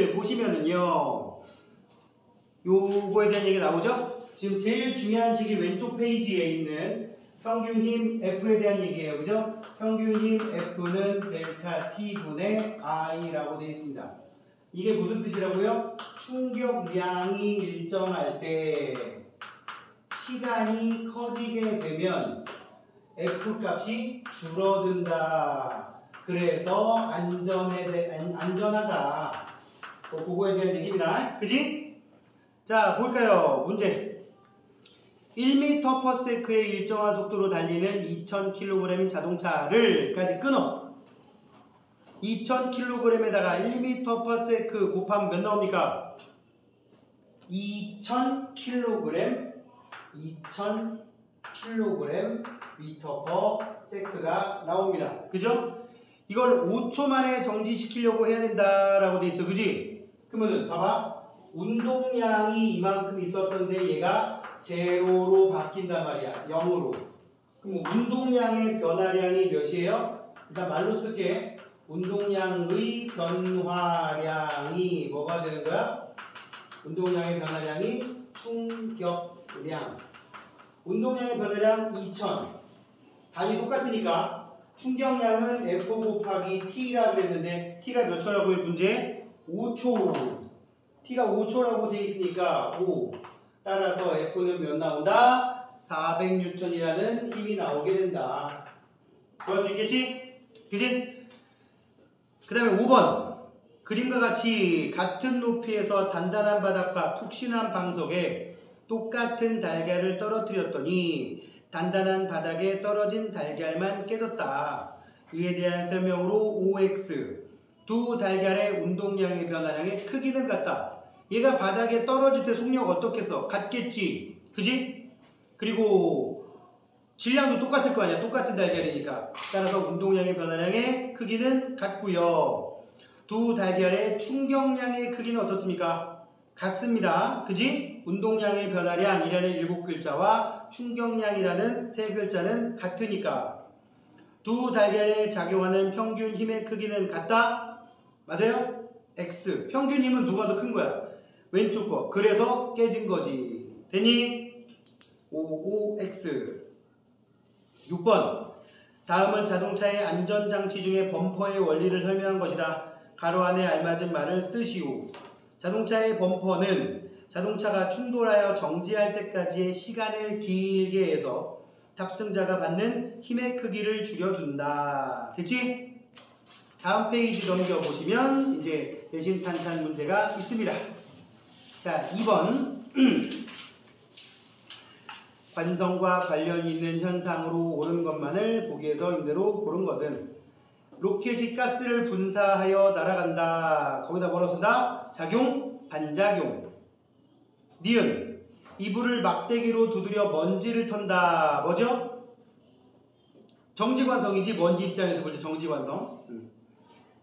보시면은요, 요거에 대한 얘기 나오죠? 지금 제일 중요한 식이 왼쪽 페이지에 있는 평균 힘 F에 대한 얘기예요. 그죠? 평균 힘 F는 델타 T분의 I라고 되어 있습니다. 이게 무슨 뜻이라고요? 충격량이 일정할 때 시간이 커지게 되면 F 값이 줄어든다. 그래서 안전하다. 그거에 대한 얘기입니다. 그지? 자, 볼까요? 문제. 1m/s의 일정한 속도로 달리는 2000kg인 자동차를 끊어. 2000kg에다가 1m/s 곱하면 몇 나옵니까? 2000kg m/s가 나옵니다. 그죠? 이걸 5초 만에 정지시키려고 해야 된다라고 돼 있어. 그지? 그러면은 봐봐. 운동량이 이만큼 있었던데 얘가 제로로 바뀐단 말이야. 0으로. 그럼 운동량의 변화량이 몇이에요? 일단 말로 쓸게. 운동량의 변화량이 뭐가 되는 거야? 운동량의 변화량이 충격량. 운동량의 변화량 2000. 단위 똑같으니까 충격량은 F 곱하기 T라고 그랬는데 T가 몇 초라고요? 문제? 5초. T가 5초라고 되어 있으니까 5. 따라서 F는 몇 나온다? 400N이라는 힘이 나오게 된다. 구할 수 있겠지? 그지? 그 다음에 5번. 그림과 같이 같은 높이에서 단단한 바닥과 푹신한 방석에 똑같은 달걀을 떨어뜨렸더니 단단한 바닥에 떨어진 달걀만 깨졌다. 이에 대한 설명으로 OX. 두 달걀의 운동량의 변화량의 크기는 같다. 얘가 바닥에 떨어질 때 속력 어떻겠어? 같겠지. 그지? 그리고 질량도 똑같을 거 아니야. 똑같은 달걀이니까. 따라서 운동량의 변화량의 크기는 같고요. 두 달걀의 충격량의 크기는 어떻습니까? 같습니다. 그지? 운동량의 변화량이라는 7글자와 충격량이라는 3글자는 같으니까. 두 달걀에 작용하는 평균 힘의 크기는 같다? 맞아요? X. 평균 힘은 누가 더 큰 거야? 왼쪽 거. 그래서 깨진 거지. 되니? OOX. 6번. 다음은 자동차의 안전장치 중에 범퍼의 원리를 설명한 것이다. 가로 안에 알맞은 말을 쓰시오. 자동차의 범퍼는 자동차가 충돌하여 정지할 때까지의 시간을 길게 해서 탑승자가 받는 힘의 크기를 줄여준다. 됐지? 다음 페이지 넘겨보시면 이제 내신 탄탄 문제가 있습니다. 자, 2번. 관성과 관련이 있는 현상으로 옳은 것만을 보기에서 임대로 고른 것은 로켓이 가스를 분사하여 날아간다. 거기다 뭐라고 쓴다? 작용, 반작용. 니은. 이불을 막대기로 두드려 먼지를 턴다. 뭐죠? 정지관성이지. 먼지 입장에서 볼 때 정지관성.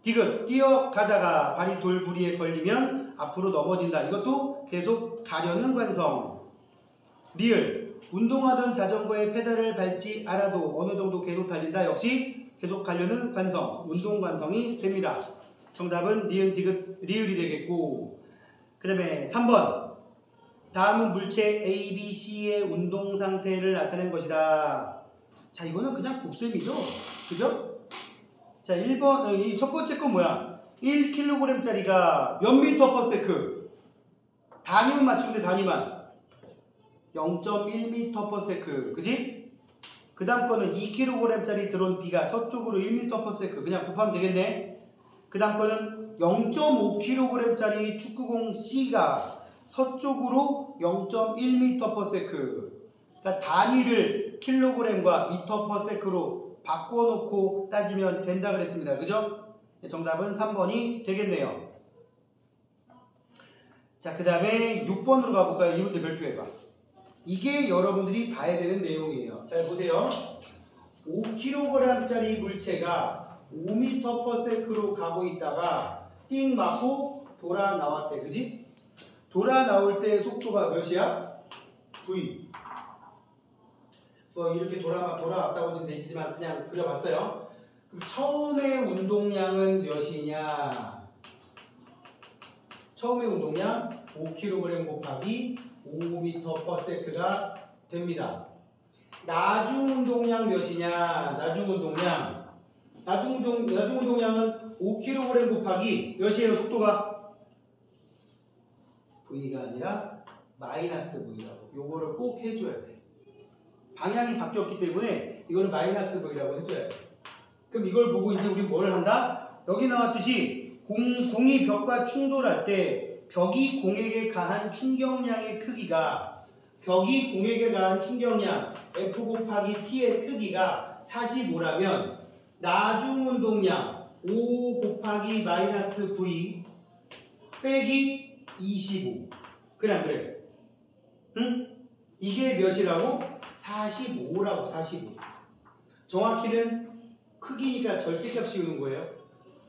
디귿. 뛰어가다가 발이 돌부리에 걸리면 앞으로 넘어진다. 이것도 계속 가려는 관성. 리을. 운동하던 자전거의 페달을 밟지 않아도 어느 정도 계속 달린다. 역시 계속 가려는 관성. 운동관성이 됩니다. 정답은 니은, 디귿, 리을이 되겠고, 그 다음에 3번. 다음은 물체 A, B, C의 운동 상태를 나타낸 것이다. 자, 이거는 그냥 곱셈이죠. 그죠? 자, 1번, 이 첫 번째 건 뭐야? 1kg짜리가 몇 m/s? 단위만 맞추면 돼, 단위만. 0.1m/s. 그지? 그 다음 거는 2kg짜리 들어온 B가 서쪽으로 1m/s. 그냥 곱하면 되겠네. 그 다음 거는 0.5kg짜리 축구공 C가 서쪽으로 0.1m/s. 그러니까 단위를 킬로그램과 m/s로 바꿔놓고 따지면 된다 그랬습니다. 그죠? 정답은 3번이 되겠네요. 자, 그 다음에 6번으로 가볼까요? 이 문제 별표해봐. 이게 여러분들이 봐야 되는 내용이에요. 잘 보세요. 5kg짜리 물체가 5m/s로 가고 있다가 띵 맞고 돌아 나왔대. 그지? 돌아 나올 때 속도가 몇이야? V. 뭐 이렇게 돌아왔다고 지금 되지만 그냥 그려봤어요. 그럼 처음에 운동량은 몇이냐? 처음에 운동량 5kg 곱하기 5m/s가 됩니다. 나중 운동량 몇이냐? 나중 운동량은 5kg 곱하기 몇이에요? 속도가 V가 아니라 마이너스 V라고. 요거를 꼭 해줘야 돼. 방향이 바뀌었기 때문에 이거는 마이너스 V라고 해줘야 돼. 그럼 이걸 보고 이제 우리 뭘 한다? 여기 나왔듯이 공이 벽과 충돌할 때 벽이 공에게 가한 충격량의 크기가 벽이 공에게 가한 충격량 F 곱하기 T의 크기가 45라면 나중 운동량 5 곱하기 마이너스 V 빼기 25. 그래 안 그래? 응? 이게 몇이라고? 45라고. 45. 정확히는 크기니까 절대값 씌우는 거예요.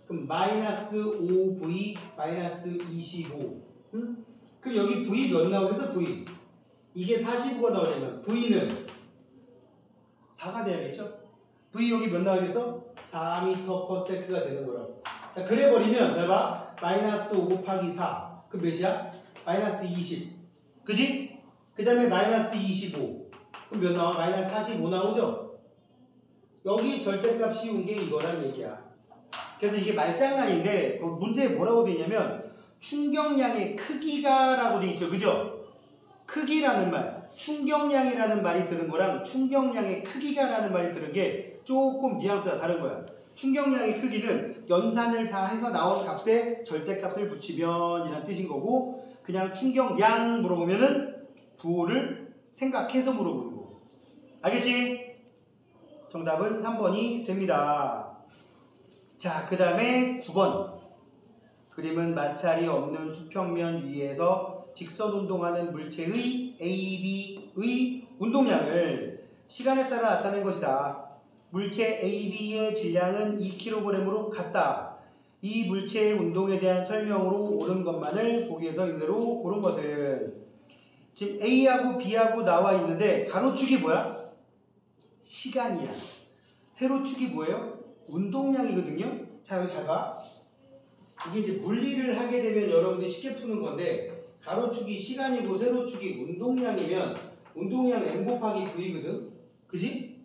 그럼 마이너스 5V 마이너스 25. 응? 그럼 여기 V 몇 나오겠어? V. 이게 45가 나오려면 V는 4가 돼야겠죠? V 여기 몇 나오겠어? 4m/s가 되는 거라고. 자, 그래 버리면 잘 봐. 마이너스 5 곱하기 4. 그 몇이야? 마이너스 20. 그지? 그 다음에 마이너스 25. 그럼 몇 나와? 마이너스 45 나오죠? 여기 절대값 씌운 게 이거란 얘기야. 그래서 이게 말장난인데 문제에 뭐라고 돼 있냐면 충격량의 크기가 라고 돼 있죠. 그죠? 크기라는 말, 충격량이라는 말이 드는 거랑 충격량의 크기가 라는 말이 드는 게 조금 뉘앙스가 다른 거야. 충격량의 크기는 연산을 다 해서 나온 값에 절대값을 붙이면 이란 뜻인 거고, 그냥 충격량 물어보면은 부호를 생각해서 물어보는 거고. 알겠지? 정답은 3번이 됩니다. 자, 그 다음에 9번. 그림은 마찰이 없는 수평면 위에서 직선 운동하는 물체의 AB의 운동량을 시간에 따라 나타낸 것이다. 물체 AB의 질량은 2kg으로 같다. 이 물체의 운동에 대한 설명으로 옳은 것만을 보기에서 이대로 고른 것은, 지금 A하고 B하고 나와 있는데 가로축이 뭐야? 시간이야. 세로축이 뭐예요? 운동량이거든요. 자, 여기 잘 봐. 이게 이제 물리를 하게 되면 여러분들이 쉽게 푸는 건데, 가로축이 시간이고 세로축이 운동량이면 운동량 M 곱하기 V거든. 그지?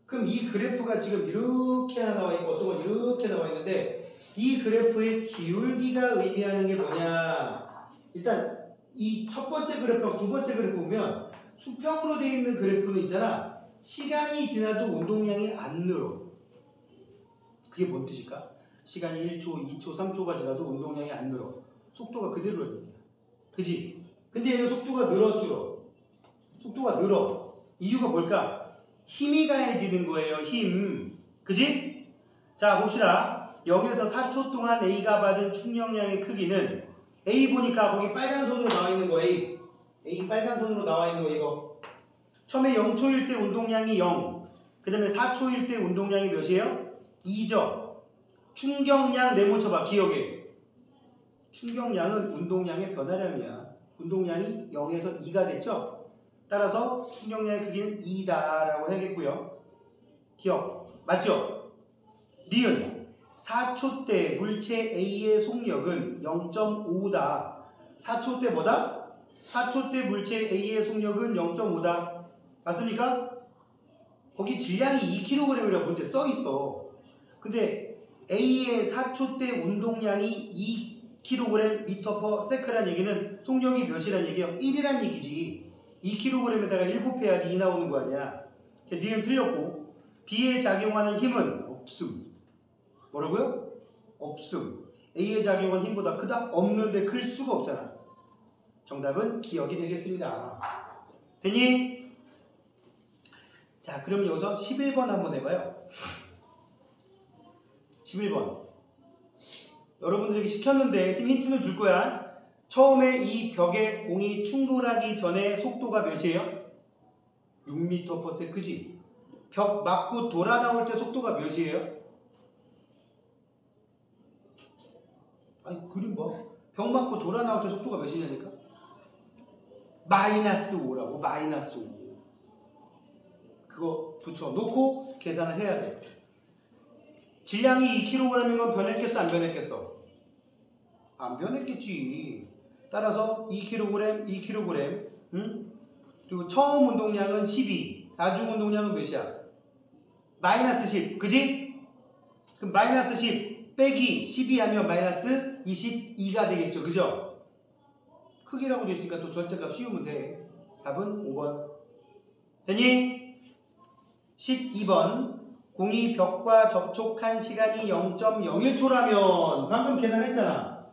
그럼 이 그래프가 지금 이렇게 하나 나와 있고 어떤 건 이렇게 나와 있는데, 이 그래프의 기울기가 의미하는 게 뭐냐? 일단 이 첫 번째 그래프랑 두 번째 그래프 보면 수평으로 되어 있는 그래프는 있잖아. 시간이 지나도 운동량이 안 늘어. 그게 뭔 뜻일까? 시간이 1초, 2초, 3초가 지나도 운동량이 안 늘어. 속도가 그대로라는 얘기야. 그지? 근데 얘는 속도가 늘어 줄어? 속도가 늘어. 이유가 뭘까? 힘이 가해지는 거예요. 힘. 그지? 자, 봅시다. 0에서 4초 동안 A가 받은 충격량의 크기는, A 보니까 거기 빨간 선으로 나와 있는 거 A. A 빨간 선으로 나와 있는 거 이거. 처음에 0초일 때 운동량이 0. 그 다음에 4초일 때 운동량이 몇이에요? 2죠. 충격량 네모 쳐봐. 기억해. 충격량은 운동량의 변화량이야. 운동량이 0에서 2가 됐죠? 따라서 충격량의 크기는 2다 라고 해야겠고요. 기억. 맞죠? 니은 4초 때 물체 A의 속력은 0.5다. 4초 때 뭐다? 4초 때 물체 A의 속력은 0.5다. 맞습니까? 거기 질량이 2kg이라고 문제 써있어. 근데 A의 4초 때 운동량이 2kg/m/s라는 얘기는 속력이 몇이란 얘기예요? 1이란 얘기지. 2kg에다가 1 곱해야지 2 나오는 거 아니야. 니은 틀렸고, B에 작용하는 힘은 없음. 뭐라고요? 없음. A에 작용한 힘보다 크다? 없는데 클 수가 없잖아. 정답은 기억이 되겠습니다. 되니? 자, 그럼 여기서 11번 한번 해봐요. 11번. 여러분들에게 시켰는데 쌤 힌트는 줄 거야. 처음에 이 벽에 공이 충돌하기 전에 속도가 몇이에요? 6m/s. 그지? 벽 맞고 돌아 나올 때 속도가 몇이에요? 아니, 그림 봐. 벽 맞고 돌아 나올 때 속도가 몇이냐니까? 마이너스 5라고. 마이너스 5. 그거 붙여놓고 계산을 해야 돼. 질량이 2kg인 건 변했겠어? 안 변했겠어? 안 변했겠지. 따라서 2kg, 2kg, 응? 그리고 처음 운동량은 12, 나중 운동량은 몇이야? 마이너스 10, 그지? 그럼 마이너스 10 빼기 12 하면 마이너스 22가 되겠죠, 그죠? 크기라고 되어 있으니까 또 절대값 씌우면 돼. 답은 5번. 되니? 12번. 공이 벽과 접촉한 시간이 0.01초라면 방금 계산했잖아.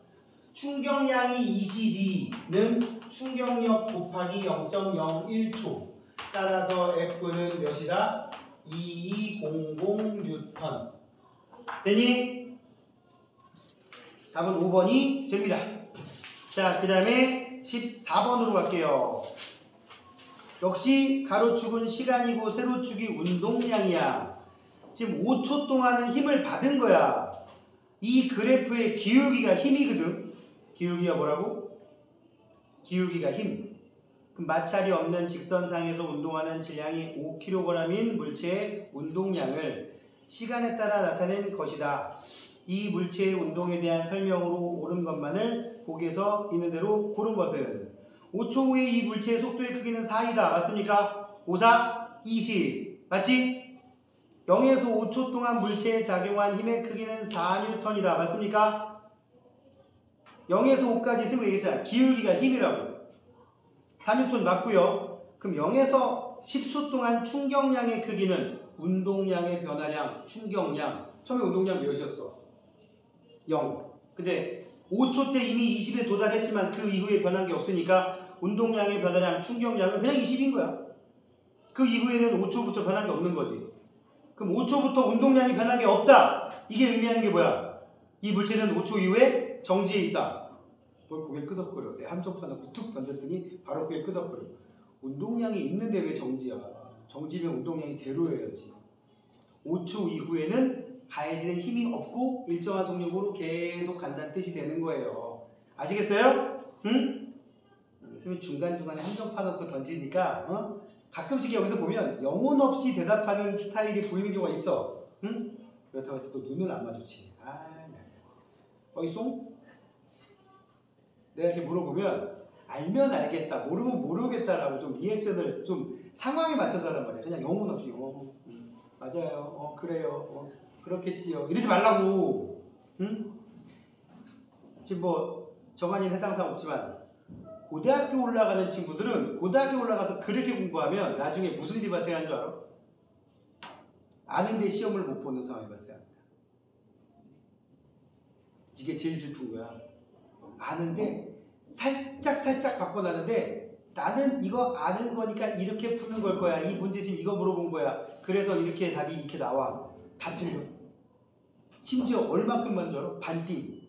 충격량이 22는 충격력 곱하기 0.01초. 따라서 F는 몇이다? 2200 뉴턴. 되니? 답은 5번이 됩니다. 자, 그 다음에 14번으로 갈게요. 역시 가로축은 시간이고 세로축이 운동량이야. 지금 5초 동안은 힘을 받은 거야. 이 그래프의 기울기가 힘이거든. 기울기가 뭐라고? 기울기가 힘. 그럼 마찰이 없는 직선상에서 운동하는 질량이 5kg인 물체의 운동량을 시간에 따라 나타낸 것이다. 이 물체의 운동에 대한 설명으로 옳은 것만을 보기에서 있는 대로 고른 것은 5초 후에 이 물체의 속도의 크기는 4이다. 맞습니까? 5, 4, 20. 맞지? 0에서 5초 동안 물체에 작용한 힘의 크기는 4N이다. 맞습니까? 0에서 5까지 쓰면 얘기했잖아. 기울기가 힘이라고. 4N 맞고요. 그럼 0에서 10초 동안 충격량의 크기는 운동량의 변화량, 충격량. 처음에 운동량 몇이었어? 0. 근데 5초 때 이미 20에 도달했지만 그 이후에 변한 게 없으니까 운동량의 변화량, 충격량은 그냥 20인 거야. 그 이후에는 5초부터 변한 게 없는 거지. 그럼 5초부터 운동량이 변한 게 없다. 이게 의미하는 게 뭐야? 이 물체는 5초 이후에 정지해 있다. 뭘 고개 끄덕거려. 내 한쪽판 놓고 툭 던졌더니 바로 고개 끄덕거려. 운동량이 있는데 왜 정지야? 정지면 운동량이 제로여야지. 5초 이후에는 가해지는 힘이 없고 일정한 속력으로 계속 간다는 뜻이 되는 거예요. 아시겠어요? 응? 선생님이 중간중간에 함정파 놓고 던지니까 가끔씩 여기서 보면 영혼 없이 대답하는 스타일이 보이는 경우가 있어. 응? 그렇다고 해서 또 눈을 안 마주치. 어이 송? 내가 이렇게 물어보면 알면 알겠다, 모르면 모르겠다라고 좀 리액션을 좀 상황에 맞춰서 하란 말이야. 그냥 영혼 없이 맞아요, 그래요, 그렇겠지요. 이러지 말라고. 응? 지금 뭐 정한이는 해당 사항 없지만 고등학교 올라가는 친구들은 고등학교 올라가서 그렇게 공부하면 나중에 무슨 일이 발생하는 줄 알아? 아는데 시험을 못 보는 상황이 발생합니다. 이게 제일 슬픈 거야. 아는데 살짝 바꿔놨는데 나는 이거 아는 거니까 이렇게 푸는 걸 거야. 이 문제 지금 이거 물어본 거야. 그래서 이렇게 답이 이렇게 나와. 다 틀려. 심지어 얼마큼만 줄 알아? 반띵.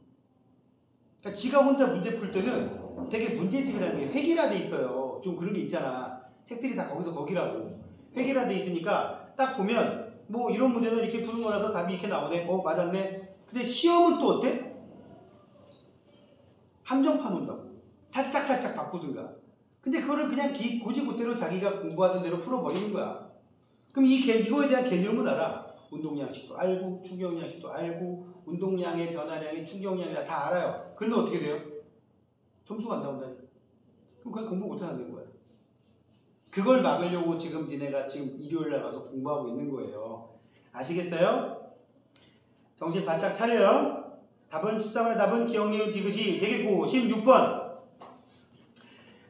그러니까 지가 혼자 문제 풀 때는 되게 문제집이라는 게 획일화돼 있어요. 좀 그런 게 있잖아. 책들이 다 거기서 거기라고. 획일화돼 있으니까 딱 보면 뭐 이런 문제는 이렇게 푸는 거라서 답이 이렇게 나오네. 맞았네. 근데 시험은 또 어때? 함정파 놓는다고. 살짝 바꾸든가. 근데 그거를 그냥 고지고대로 자기가 공부하던 대로 풀어버리는 거야. 그럼 이거에 대한 개념을 알아. 운동량식도 알고, 충격량식도 알고, 운동량의 변화량의 충격량이 다 알아요. 그런데 어떻게 돼요? 점수가 안 나온다니. 그럼 그냥 공부 못하는 거야. 그걸 막으려고 지금 니네가 지금 일요일날 가서 공부하고 있는 거예요. 아시겠어요? 정신 바짝 차려요. 답은 13번의 답은 기억, 니은, 디귿이 되겠고 16번.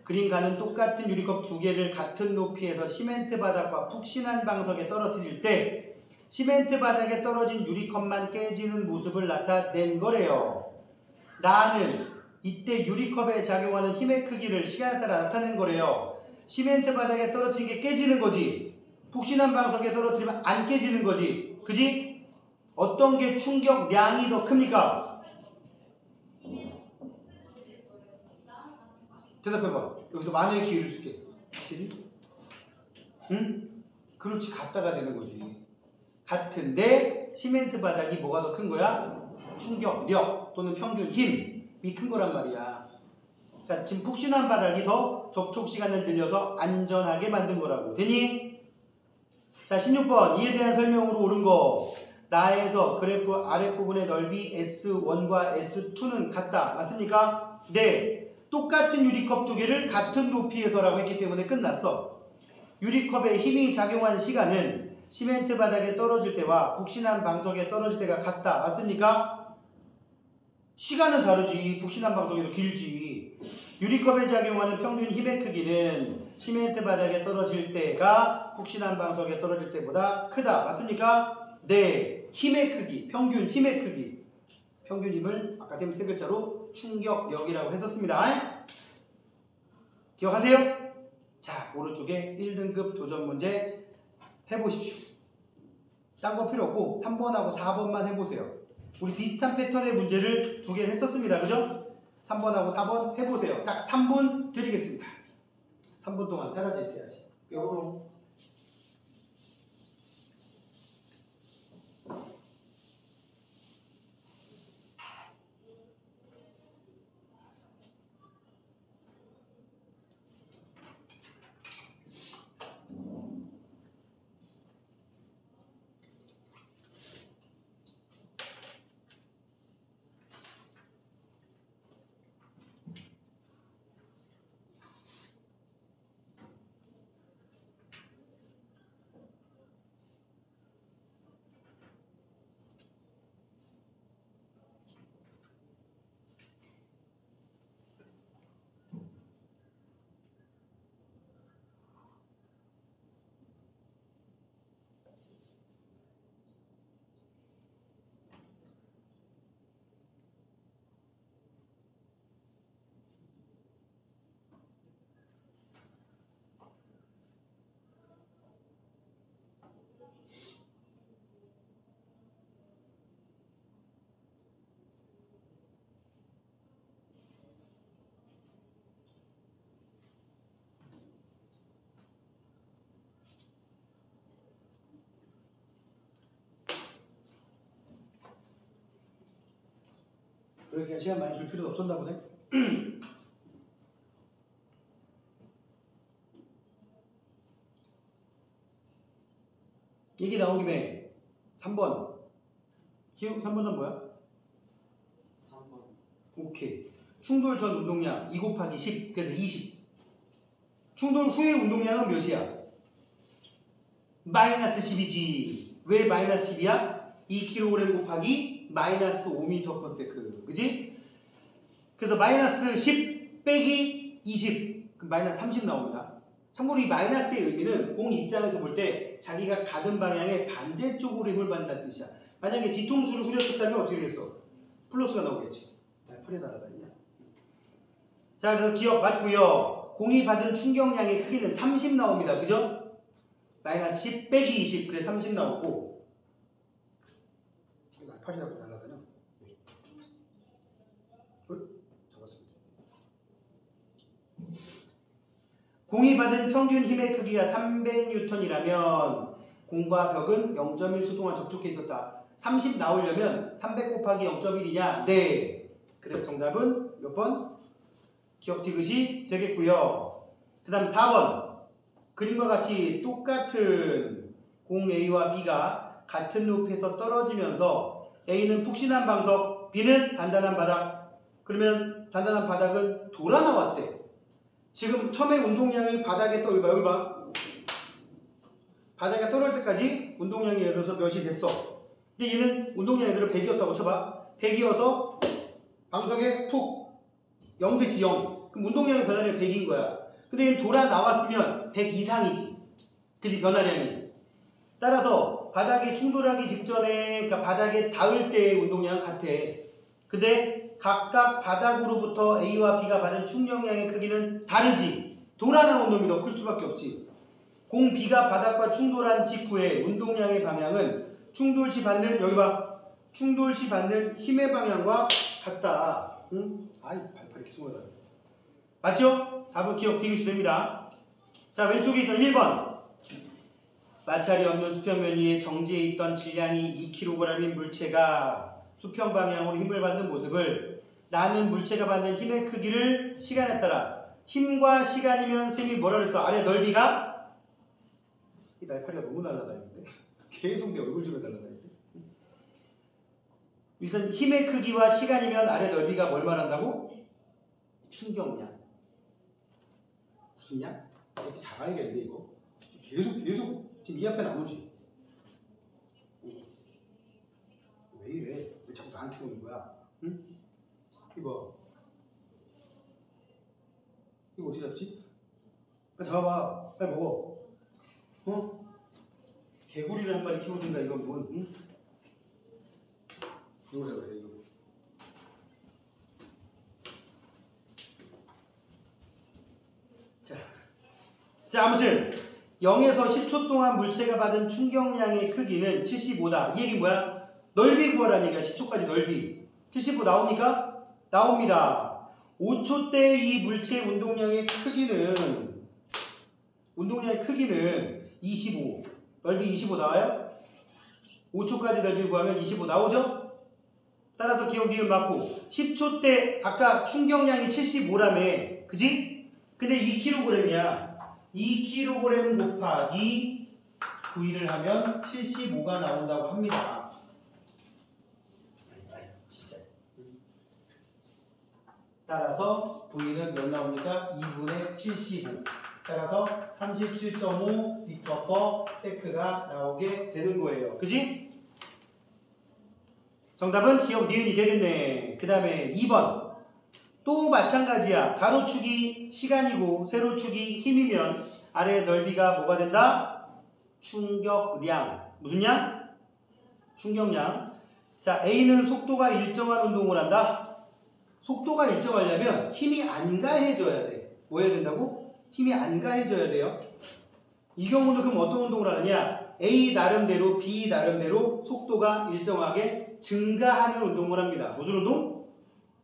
그림 가는 똑같은 유리컵 두 개를 같은 높이에서 시멘트 바닥과 푹신한 방석에 떨어뜨릴 때 시멘트 바닥에 떨어진 유리컵만 깨지는 모습을 나타낸 거래요. 나는 이때 유리컵에 작용하는 힘의 크기를 시간에 따라 나타낸 거래요. 시멘트 바닥에 떨어뜨린 게 깨지는 거지. 푹신한 방석에 떨어뜨리면 안 깨지는 거지. 그지? 어떤 게 충격량이 더 큽니까? 대답해봐. 여기서 만회의 기회를 줄게. 그지? 응? 그렇지. 같다가 되는 거지. 같은데 시멘트 바닥이 뭐가 더 큰 거야? 충격력 또는 평균 힘이 큰 거란 말이야. 그러니까 지금 푹신한 바닥이 더 접촉 시간을 늘려서 안전하게 만든 거라고. 되니? 자, 16번. 이에 대한 설명으로 옳은 거. 나에서 그래프 아랫부분의 넓이 S1과 S2는 같다. 맞습니까? 네. 똑같은 유리컵 두 개를 같은 높이에서라고 했기 때문에 끝났어. 유리컵에 힘이 작용한 시간은 시멘트 바닥에 떨어질 때와 북신한 방석에 떨어질 때가 같다. 맞습니까? 시간은 다르지. 북신한 방석이 더 길지. 유리컵에 작용하는 평균 힘의 크기는 시멘트 바닥에 떨어질 때가 북신한 방석에 떨어질 때보다 크다. 맞습니까? 네. 힘의 크기, 평균 힘의 크기. 평균 힘을 아까 쌤 세 글자로 충격력이라고 했었습니다. 기억하세요? 자, 오른쪽에 1등급 도전 문제 해보십시오. 딴 거 필요 없고 3번하고 4번만 해보세요. 우리 비슷한 패턴의 문제를 두 개를 했었습니다. 그죠? 3번하고 4번 해보세요. 딱 3분 드리겠습니다. 3분 동안 사라져 있어야지. 뾰로롱. 그렇게 시간 많이 줄 필요도 없었나 보네. 얘기 나온 김에 3번. 기억 3번은 뭐야? 3번. 오케이. 충돌 전 운동량 2 곱하기 10. 그래서 20. 충돌 후의 운동량은 몇이야? 마이너스 10이지. 왜 마이너스 10이야? 2kg 곱하기 마이너스 5m/s. 그지? 그래서 마이너스 10 빼기 20. 그럼 마이너스 30 나옵니다. 참고로 이 마이너스의 의미는 공 입장에서 볼 때 자기가 가던 방향의 반대쪽으로 힘을 받는다는 뜻이야. 만약에 뒤통수를 후렸었다면 어떻게 되겠어? 플러스가 나오겠지. 팔에 날아다니냐? 자, 그래서 기억 맞고요. 공이 받은 충격량의 크기는 30 나옵니다. 그죠? 마이너스 10 빼기 20. 그래 30 나오고. 날파리라고 날아다녀. 잡았습니다. 공이 받은 평균 힘의 크기가 300N이라면 공과 벽은 0.1초 동안 접촉해 있었다. 30 나오려면 300 곱하기 0.1이냐? 네. 그래서 정답은 몇 번? 기억 디귿이 되겠고요. 그 다음 4번. 그림과 같이 똑같은 공 A와 B가 같은 높이에서 떨어지면서 A는 푹신한 방석, B는 단단한 바닥. 그러면 단단한 바닥은 돌아 나왔대. 지금 처음에 운동량이 바닥에 여기 봐. 바닥에 떨어질 때까지 운동량이 예를 들어서 몇이 됐어. 근데 얘는 운동량이 예를 들어 100이었다고 쳐봐. 100이어서 방석에 푹 0 됐지 0. 그럼 운동량이 변화량이 100인 거야. 근데 얘는 돌아 나왔으면 100 이상이지. 그치 변화량이. 따라서 바닥에 충돌하기 직전에 그러니까 바닥에 닿을 때의 운동량은 같아. 근데 각각 바닥으로부터 A와 B가 받은 충격량의 크기는 다르지. 돌아 나온 놈이 더 클 수밖에 없지. 공 B가 바닥과 충돌한 직후에 운동량의 방향은 충돌 시 받는 여기 봐. 충돌 시 받는 힘의 방향과 같다. 응? 아이 발팔이 계속 올라가. 맞죠? 답은 기억 디귿이 됩니다. 자 왼쪽에 있던 1번. 마찰이 없는 수평면 위에 정지해 있던 질량이 2kg인 물체가 수평 방향으로 힘을 받는 모습을 나는 물체가 받는 힘의 크기를 시간에 따라 힘과 시간이면 쌤이 뭐라 그랬어? 아래 넓이가 이 날파리가 너무 날아다니는데 계속 내 얼굴 주변 날아다니는데 일단 힘의 크기와 시간이면 아래 넓이가 뭘 말한다고? 충격량. 무슨 양? 이렇게 잡아야겠는데 이거. 계속 지금 이 앞에 나오지. 왜 이래? 왜 자꾸 나한테 오는 거야? 응? 이거 어떻게 잡지? 빨리 잡아봐. 빨리 먹어. 어? 개구리를 한 마리 키우든가 이건 뭔? 응? 이거 잡아야 돼 이거. 자 아무튼 0에서 10초 동안 물체가 받은 충격량의 크기는 75다. 이 얘기 뭐야? 넓이 구하라는 얘기야. 10초까지 넓이. 75 나옵니까? 나옵니다. 5초 때 이 물체의 운동량의 크기는 25. 넓이 25 나와요? 5초까지 넓이 구하면 25 나오죠? 따라서 기억 니은 맞고 10초 때 아까 충격량이 75라며. 그지? 근데 2kg이야. 2kg 곱하기 V를 하면 75가 나온다고 합니다. 진짜. 따라서 V는 몇 나옵니까? 2분의 75. 따라서 37.5 m/s가 나오게 되는 거예요. 그지? 정답은 기억 니은이 되겠네. 그 다음에 2번. 또 마찬가지야. 가로축이 시간이고 세로축이 힘이면 아래 넓이가 뭐가 된다? 충격량. 무슨 양? 충격량. 자, A는 속도가 일정한 운동을 한다. 속도가 일정하려면 힘이 안 가해져야 돼. 뭐 해야 된다고? 힘이 안 가해져야 돼요. 이 경우는 그럼 어떤 운동을 하느냐? A 나름대로 B 나름대로 속도가 일정하게 증가하는 운동을 합니다. 무슨 운동?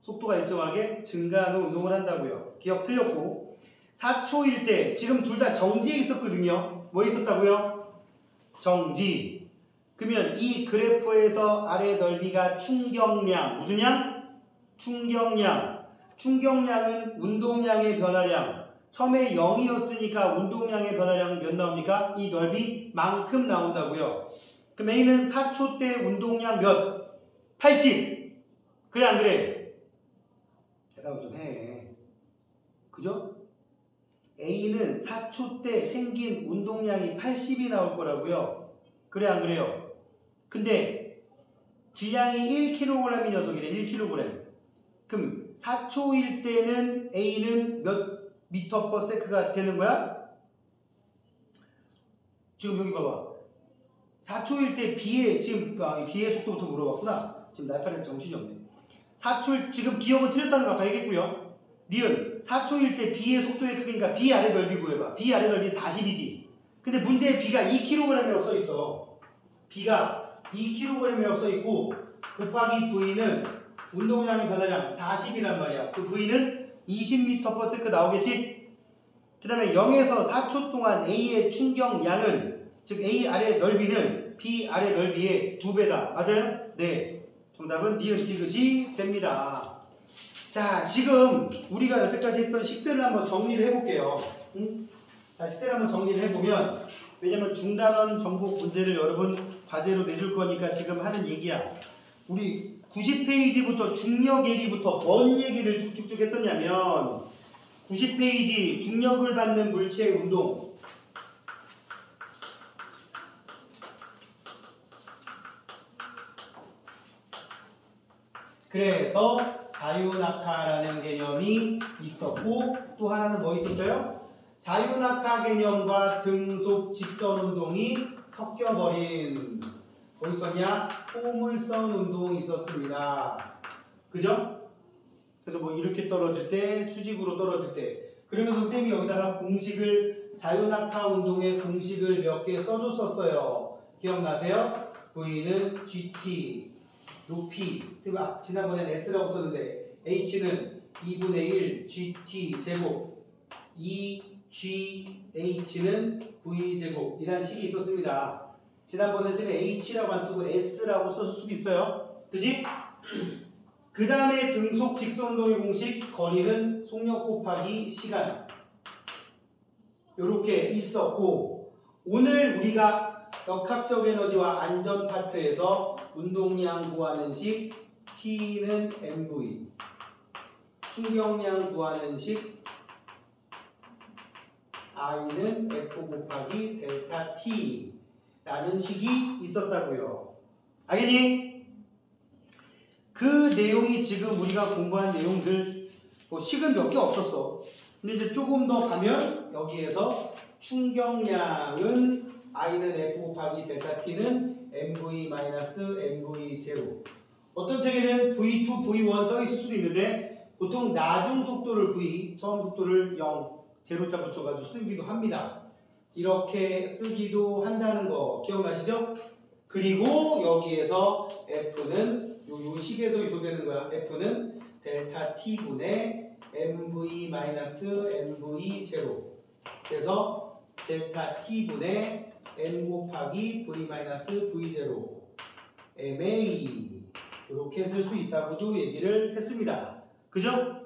속도가 일정하게 증가하는 운동을 한다고요. 기억 틀렸고 4초일 때 지금 둘 다 정지에 있었거든요. 뭐 있었다고요? 정지. 그러면 이 그래프에서 아래 넓이가 충격량. 무슨 양? 충격량. 충격량은 운동량의 변화량. 처음에 0이었으니까 운동량의 변화량은 몇 나옵니까? 이 넓이만큼 나온다고요. 그럼 A는 4초 때 운동량 몇? 80. 그래 안 그래? 대답을 좀 해. 그죠? A는 4초 때 생긴 운동량이 80이 나올 거라고요. 그래 안 그래요? 근데 질량이 1kg인 녀석이래. 1kg. 그럼 4초일 때는 A는 몇 m/s가 되는 거야? 지금 여기 봐봐. 4초일 때 B의 지금 B의 속도부터 물어봤구나. 지금 날파리 정신이 없네. 4초 지금 기억은 틀렸다는 거 아까 얘기했고요. 니은 4초일 때 B의 속도의 크기니까 B 아래 넓이 구해봐. B 아래 넓이 40이지. 근데 문제에 B가 2kg이라고 써있어. B가 2kg이라고 써있고 곱하기 V는 운동량의 변화량 40이란 말이야. 그 V는 20m/s 나오겠지? 그 다음에 0에서 4초 동안 A의 충격량은 즉 A 아래 넓이는 B 아래 넓이의 2배다. 맞아요? 네. 정답은 니은 디귿이 됩니다. 자, 지금 우리가 여태까지 했던 식들을 한번 정리를 해볼게요. 응? 자, 식들을 한번 정리를 해보면 왜냐면 중단원 정복 문제를 여러분 과제로 내줄 거니까 지금 하는 얘기야. 우리 90페이지부터 중력 얘기부터 뭔 얘기를 쭉쭉쭉 했었냐면 90페이지 중력을 받는 물체의 운동. 그래서 자유낙하라는 개념이 있었고 또 하나는 뭐 있었어요? 자유낙하 개념과 등속 직선 운동이 섞여버린 뭐 있었냐? 포물선 운동이 있었습니다. 그죠? 그래서 뭐 이렇게 떨어질 때 수직으로 떨어질 때 그러면서 선생님이 여기다가 공식을 자유낙하 운동의 공식을 몇 개 써줬었어요. 기억나세요? V는 GT 높이, 지난번엔 S라고 썼는데 H는 2분의 1 GT 제곱 2GH는 V제곱 이라는 식이 있었습니다. 지난번에 지금 H라고 안 쓰고 S라고 썼을 수도 있어요. 그지? 그 다음에 등속 직선운동의 공식 거리는 속력 곱하기 시간 이렇게 있었고 오늘 우리가 역학적 에너지와 안전 파트에서 운동량 구하는 식 T는 MV. 충격량 구하는 식 I는 F 곱하기 델타 T 라는 식이 있었다고요. 알겠니? 그 내용이 지금 우리가 공부한 내용들 뭐 식은 몇 개 없었어. 근데 이제 조금 더 가면 여기에서 충격량은 I는 F 곱하기 델타 T는 MV-MV0. 어떤 책에는 V2, V1 써 있을 수도 있는데 보통 나중 속도를 V, 처음 속도를 0, 제로자 붙여가지고 쓰기도 합니다. 이렇게 쓰기도 한다는 거 기억나시죠? 그리고 여기에서 F는 요 식에서 유도되는 거야. F는 델타 T분의 MV-MV0. 그래서 델타 T분의 M 곱하기 V-V0 MA 이렇게 쓸 수 있다고도 얘기를 했습니다. 그죠?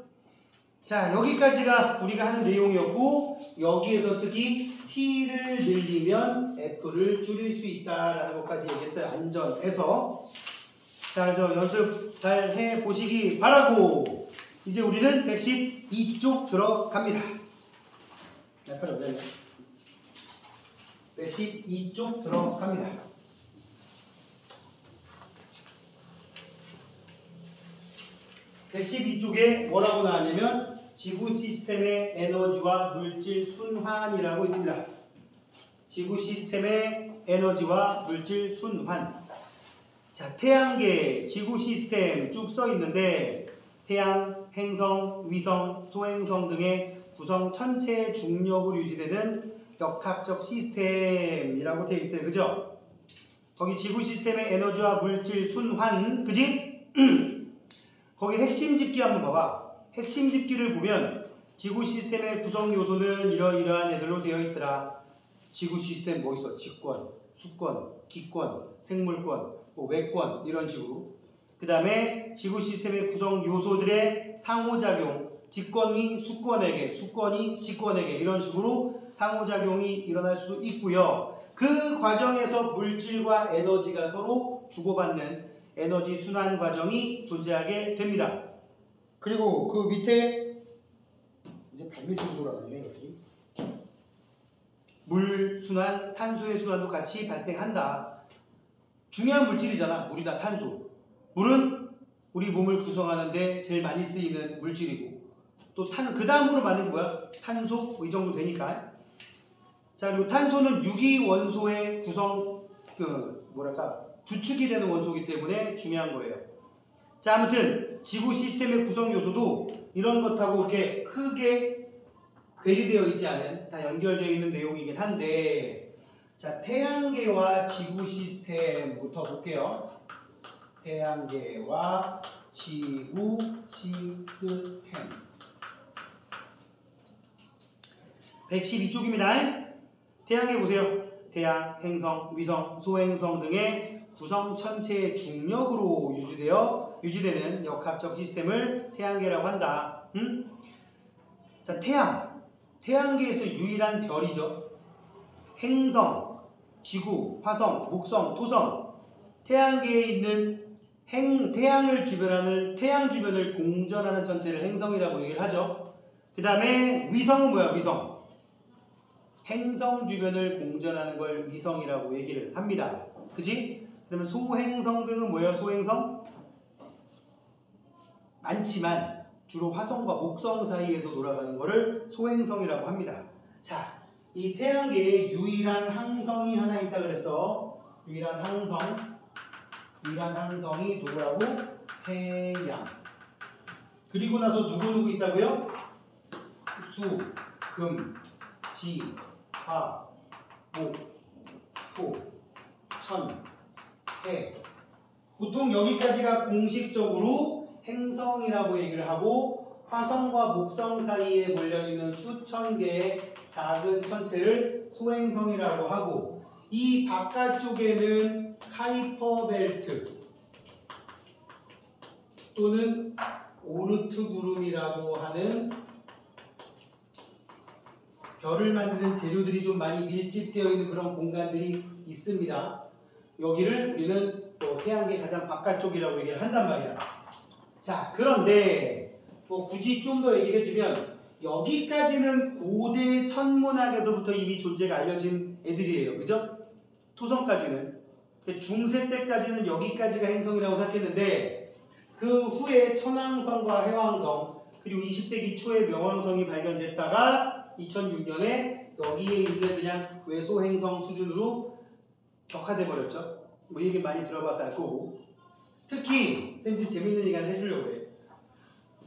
자, 여기까지가 우리가 하는 내용이었고 여기에서 특히 T를 늘리면 F를 줄일 수 있다라는 것까지 얘기했어요. 안전에서. 자, 그래서 연습 잘 해보시기 바라고 이제 우리는 112쪽 들어갑니다. 112쪽 들어갑니다. 112쪽에 뭐라고 나왔냐면 지구 시스템의 에너지와 물질 순환이라고 있습니다. 지구 시스템의 에너지와 물질 순환. 자, 태양계, 지구 시스템 쭉 써 있는데 태양, 행성, 위성, 소행성 등의 구성 전체의 중력으로 유지되는 역학적 시스템이라고 되어 있어요. 그죠? 거기 지구 시스템의 에너지와 물질 순환, 그지? 거기 핵심 집기 한번 봐봐. 핵심 집기를 보면 지구 시스템의 구성 요소는 이러이러한 애들로 되어 있더라. 지구 시스템 뭐 있어? 직권, 수권, 기권, 생물권, 뭐 외권 이런 식으로. 그 다음에 지구 시스템의 구성 요소들의 상호작용, 직권이 수권에게, 수권이 직권에게 이런 식으로 상호작용이 일어날 수도 있고요. 그 과정에서 물질과 에너지가 서로 주고받는 에너지 순환 과정이 존재하게 됩니다. 그리고 그 밑에 이제 발밑으로 돌아가네 여기. 물 순환, 탄소의 순환도 같이 발생한다. 중요한 물질이잖아. 물이나 탄소. 물은 우리 몸을 구성하는데 제일 많이 쓰이는 물질이고 또 그 다음으로 많은 게 뭐야? 탄소 이 정도 되니까. 자, 그리고 탄소는 유기원소의 구성 주축이 되는 원소이기 때문에 중요한 거예요. 자, 아무튼 지구 시스템의 구성 요소도 이런 것하고 이렇게 크게 괴리되어 있지 않은 다 연결되어 있는 내용이긴 한데, 자, 태양계와 지구 시스템부터 볼게요. 태양계와 지구 시스템 112쪽입니다. 태양계 보세요. 태양, 행성, 위성, 소행성 등의 구성 천체의 중력으로 유지되는 역학적 시스템을 태양계라고 한다. 자, 태양계에서 유일한 별이죠. 행성, 지구, 화성, 목성, 토성. 태양계에 있는 태양을 주변하는 태양 주변을 공전하는 전체를 행성이라고 얘기를 하죠. 그 다음에 위성은 뭐야? 위성. 행성 주변을 공전하는 걸 위성이라고 얘기를 합니다. 그지? 그러면 소행성 등은 뭐예요? 소행성? 많지만 주로 화성과 목성 사이에서 돌아가는 것을 소행성이라고 합니다. 자, 이 태양계에 유일한 항성이 하나 있다 그랬어. 유일한 항성이 누구라고? 태양. 그리고 나서 누구 있다고요? 수, 금, 지, 화, 목, 토, 천, 해. 보통 여기까지가 공식적으로 행성이라고 얘기를 하고 화성과 목성 사이에 몰려있는 수천 개의 작은 천체를 소행성이라고 하고 이 바깥쪽에는 카이퍼 벨트 또는 오르트 구름이라고 하는 별을 만드는 재료들이 좀 많이 밀집되어 있는 그런 공간들이 있습니다. 여기를 우리는 또 태양계 가장 바깥쪽이라고 얘기를 한단 말이야. 자, 그런데 뭐 굳이 좀 더 얘기를 해주면 여기까지는 고대 천문학에서부터 이미 존재가 알려진 애들이에요. 그죠? 토성까지는. 중세 때까지는 여기까지가 행성이라고 생각했는데 그 후에 천왕성과 해왕성 그리고 20세기 초에 명왕성이 발견됐다가 2006년에 여기에 있는 그냥 외소행성 수준으로 격화돼 버렸죠. 뭐 얘기 많이 들어봐서 알 거고. 특히 쌤 재밌는 얘기 하나 해주려고 해.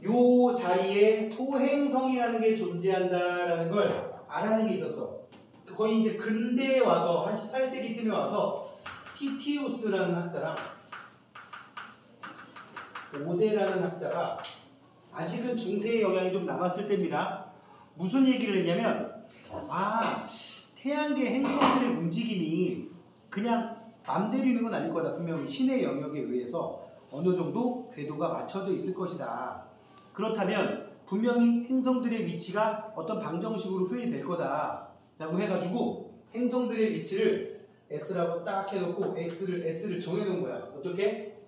요 자리에 소행성이라는 게 존재한다라는 걸 알아낸 게 있었어. 거의 이제 근대에 와서 한 18세기쯤에 와서 티티우스라는 학자랑 오데라는 학자가 아직은 중세의 영향이 좀 남았을 때입니다. 무슨 얘기를 했냐면 태양계 행성들의 움직임이 그냥 맘대로 있는 건 아닐 거다. 분명히 신의 영역에 의해서 어느 정도 궤도가 맞춰져 있을 것이다. 그렇다면 분명히 행성들의 위치가 어떤 방정식으로 표현이 될 거다 라고 해가지고 행성들의 위치를 S라고 딱 해놓고 S를 정해놓은 거야. 어떻게?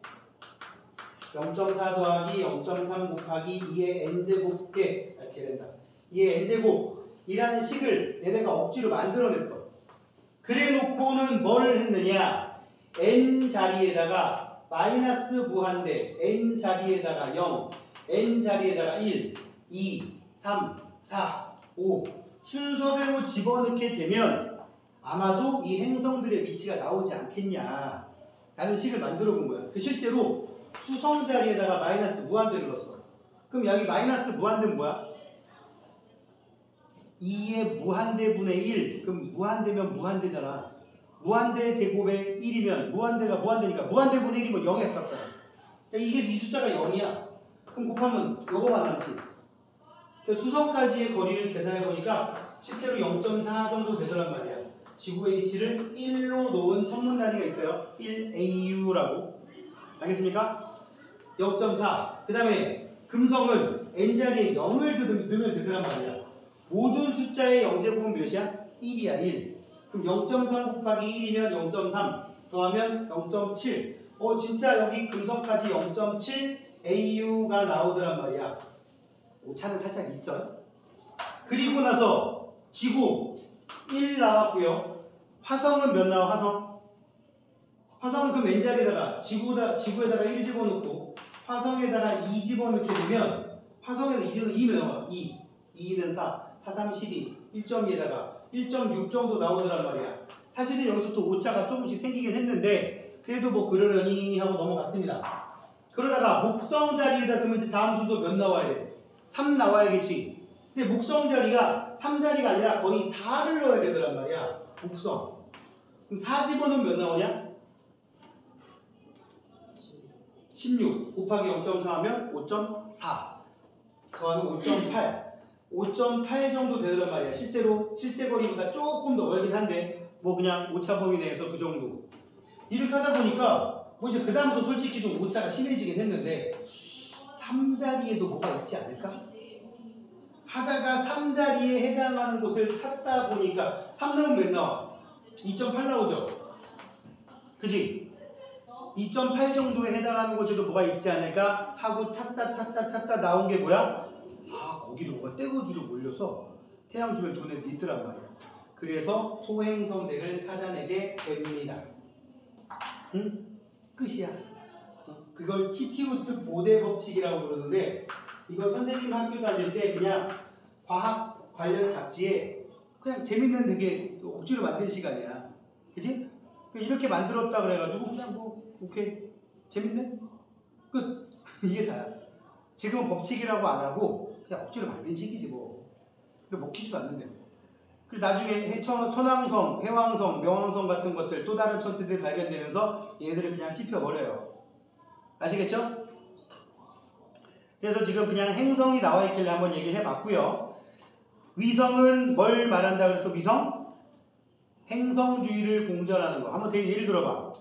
0.4 더하기 0.3 곱하기 2의 n제곱계 이렇게 된다. 2의 n제곱이라는 식을 얘네가 억지로 만들어냈어. 그래 놓고는 뭘 했느냐? n 자리에다가 마이너스 무한대, n 자리에다가 0, n 자리에다가 1, 2, 3, 4, 5 순서대로 집어넣게 되면 아마도 이 행성들의 위치가 나오지 않겠냐 라는 식을 만들어 본 거야. 실제로 수성 자리에다가 마이너스 무한대를 넣었어. 그럼 여기 마이너스 무한대는 뭐야? 2의 무한대분의 1. 그럼 무한대면 무한대잖아. 무한대 제곱에 1이면 무한대가 무한대니까 무한대분의 1이면 0에 가깝잖아. 그러니까 이게 이 숫자가 0이야. 그럼 곱하면 요거만 남지. 그러니까 수성까지의 거리를 계산해 보니까 실제로 0.4 정도 되더란 말이야. 지구의 위치를 1로 놓은 천문 단위가 있어요. 1AU라고. 알겠습니까? 0.4. 그 다음에 금성은 n자리에 0을 넣으면 되더란 말이야. 모든 숫자의 0제곱은 몇이야? 1이야. 1. 그럼 0.3 곱하기 1이면 0.3 더하면 0.7. 진짜 여기 금성까지 0.7 AU가 나오더란 말이야. 오차는 살짝 있어요. 그리고 나서 지구 1 나왔고요. 화성은 몇 나와? 화성은 그럼 n자리에다가 지구에다가 1 집어넣고 화성에다가 2 집어넣게 되면 화성에다 2 집어넣으면 2면 나와. 2는 4, 4, 3, 12, 1.2에다가 1.6 정도 나오더란 말이야. 사실은 여기서 또 오차가 조금씩 생기긴 했는데 그래도 뭐 그러려니 하고 넘어갔습니다. 그러다가 목성 자리에다 그러면 이제 다음 순서 몇 나와야 돼? 3 나와야겠지. 근데 목성 자리가 3자리가 아니라 거의 4를 넣어야 되더란 말이야. 목성. 그럼 4 집어넣으면 몇 나오냐? 16 곱하기 0.4 하면 5.4 더하면 5.8 5.8 정도 되더란 말이야. 실제 거리보다 조금 더 멀긴 한데 뭐 그냥 오차 범위 내에서 그 정도. 이렇게 하다 보니까 뭐 이제 그 다음부터 솔직히 좀 오차가 심해지긴 했는데 3자리에도 뭐가 있지 않을까? 하다가 3자리에 해당하는 곳을 찾다 보니까 3 넣으면 몇 나와? 2.8 나오죠? 그지? 2.8 정도에 해당하는 곳에도 뭐가 있지 않을까 하고 찾다 나온 게 뭐야? 거기도 뭐가 떼거지로 몰려서 태양 주변 돈에 있더란 말이야. 그래서 소행성들을 찾아내게 됩니다. 응? 끝이야. 그걸 티티우스 보대 법칙이라고 부르는데 이걸 선생님 학교 다닐 때 그냥 과학 관련 잡지에 그냥 재밌는 되게 억지로 만든 시간이야. 그치? 이렇게 만들었다 그래가지고 그냥 뭐 오케이 재밌네? 끝. 이게 다야. 지금은 법칙이라고 안 하고 그냥 억지로 만든 식이지 뭐. 먹히지도 않는데. 그리고 나중에 천왕성, 해왕성, 명왕성 같은 것들 또 다른 천체들이 발견되면서 얘들을 그냥 씹혀버려요. 아시겠죠? 그래서 지금 그냥 행성이 나와 있길래 한번 얘기를 해봤고요. 위성은 뭘 말한다 그래서 위성? 행성주위를 공전하는 거. 한번 되게 예를 들어봐.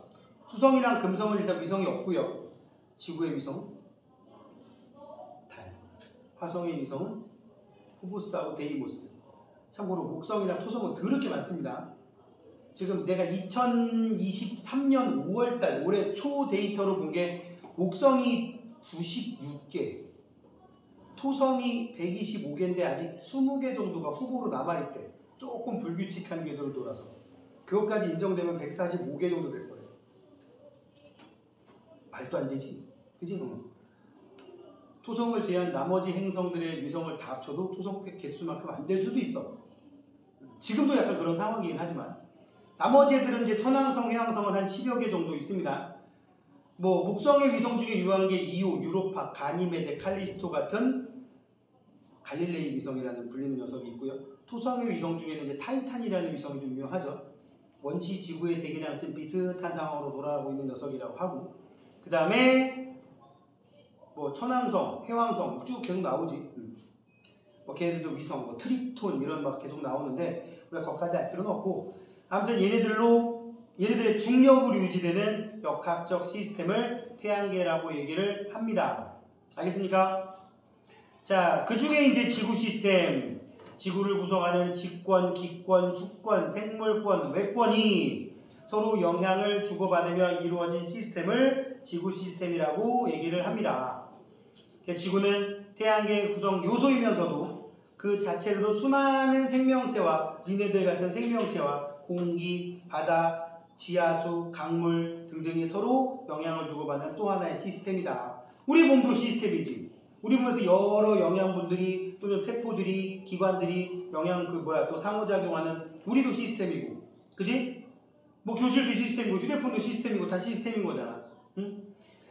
수성이랑 금성은 일단 위성이 없고요. 지구의 위성은 달. 화성의 위성은 후보스하고 데이모스. 참고로 목성이랑 토성은 더럽게 많습니다. 지금 내가 2023년 5월달 올해 초 데이터로 본 게 목성이 96개, 토성이 125개인데 아직 20개 정도가 후보로 남아있대. 조금 불규칙한 궤도를 돌아서. 그것까지 인정되면 145개 정도 될 거예요. 말도 안 되지. 그지? 토성을 제외한 나머지 행성들의 위성을 다 합쳐도 토성 개수만큼 안 될 수도 있어. 지금도 약간 그런 상황이긴 하지만 나머지 애들은 이제 천왕성, 해왕성은 한 10여 개 정도 있습니다. 뭐 목성의 위성 중에 유명한 게 이오, 유로파, 가니메데, 칼리스토 같은 갈릴레이 위성이라는 불리는 녀석이 있고요. 토성의 위성 중에는 이제 타이탄이라는 위성이 좀 유명하죠. 원시 지구의 대기랑 좀 비슷한 상황으로 돌아가고 있는 녀석이라고 하고, 그 다음에 뭐 천왕성, 해왕성 쭉 계속 나오지. 뭐 걔네들도 위성, 뭐 트립톤 이런 막 계속 나오는데 우리가 거기까지 할 필요는 없고, 아무튼 얘네들의 중력으로 유지되는 역학적 시스템을 태양계라고 얘기를 합니다. 알겠습니까? 자, 그 중에 이제 지구 시스템, 지구를 구성하는 직권, 기권, 수권, 생물권, 외권이 서로 영향을 주고받으며 이루어진 시스템을 지구 시스템이라고 얘기를 합니다. 지구는 태양계의 구성 요소이면서도 그 자체로도 수많은 생명체와 니네들 같은 생명체와 공기, 바다, 지하수, 강물 등등이 서로 영향을 주고받는 또 하나의 시스템이다. 우리 몸도 시스템이지. 우리 몸에서 여러 영양분들이 또는 세포들이, 기관들이 또 상호작용하는 우리도 시스템이고, 그지? 뭐 교실도 시스템이고 휴대폰도 시스템이고 다 시스템인 거잖아. 응?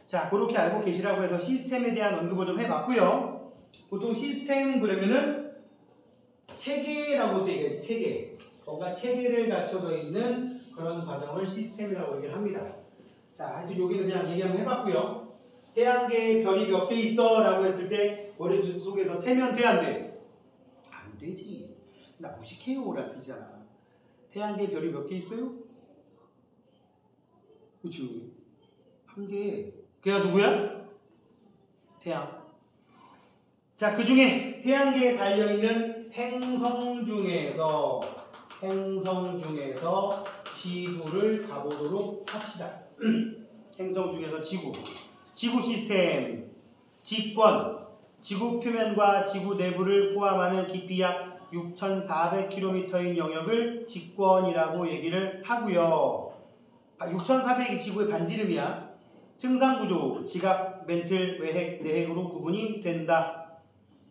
자, 그렇게 알고 계시라고 해서 시스템에 대한 언급을 좀 해봤고요. 보통 시스템 그러면은 체계라고 얘기하지. 체계. 뭔가 체계를 갖춰져 있는 그런 과정을 시스템이라고 얘기를 합니다. 자, 하여튼 여기는 그냥 얘기 한번 해봤고요. 태양계에 별이 몇 개 있어? 라고 했을 때 머릿속에서 세면 돼, 안 돼? 안 되지. 나 무식해요 라는 뜻이잖아. 태양계에 별이 몇 개 있어요? 그치? 한 개. 걔가 누구야? 태양. 자, 그 중에 태양계에 달려있는 행성 중에서 지구를 가보도록 합시다. 행성 중에서 지구 시스템, 직권, 지구 표면과 지구 내부를 포함하는 깊이 약 6,400km인 영역을 직권이라고 얘기를 하고요. 6,400이 지구의 반지름이야. 증상구조, 지각, 멘틀, 외핵, 내핵으로 구분이 된다.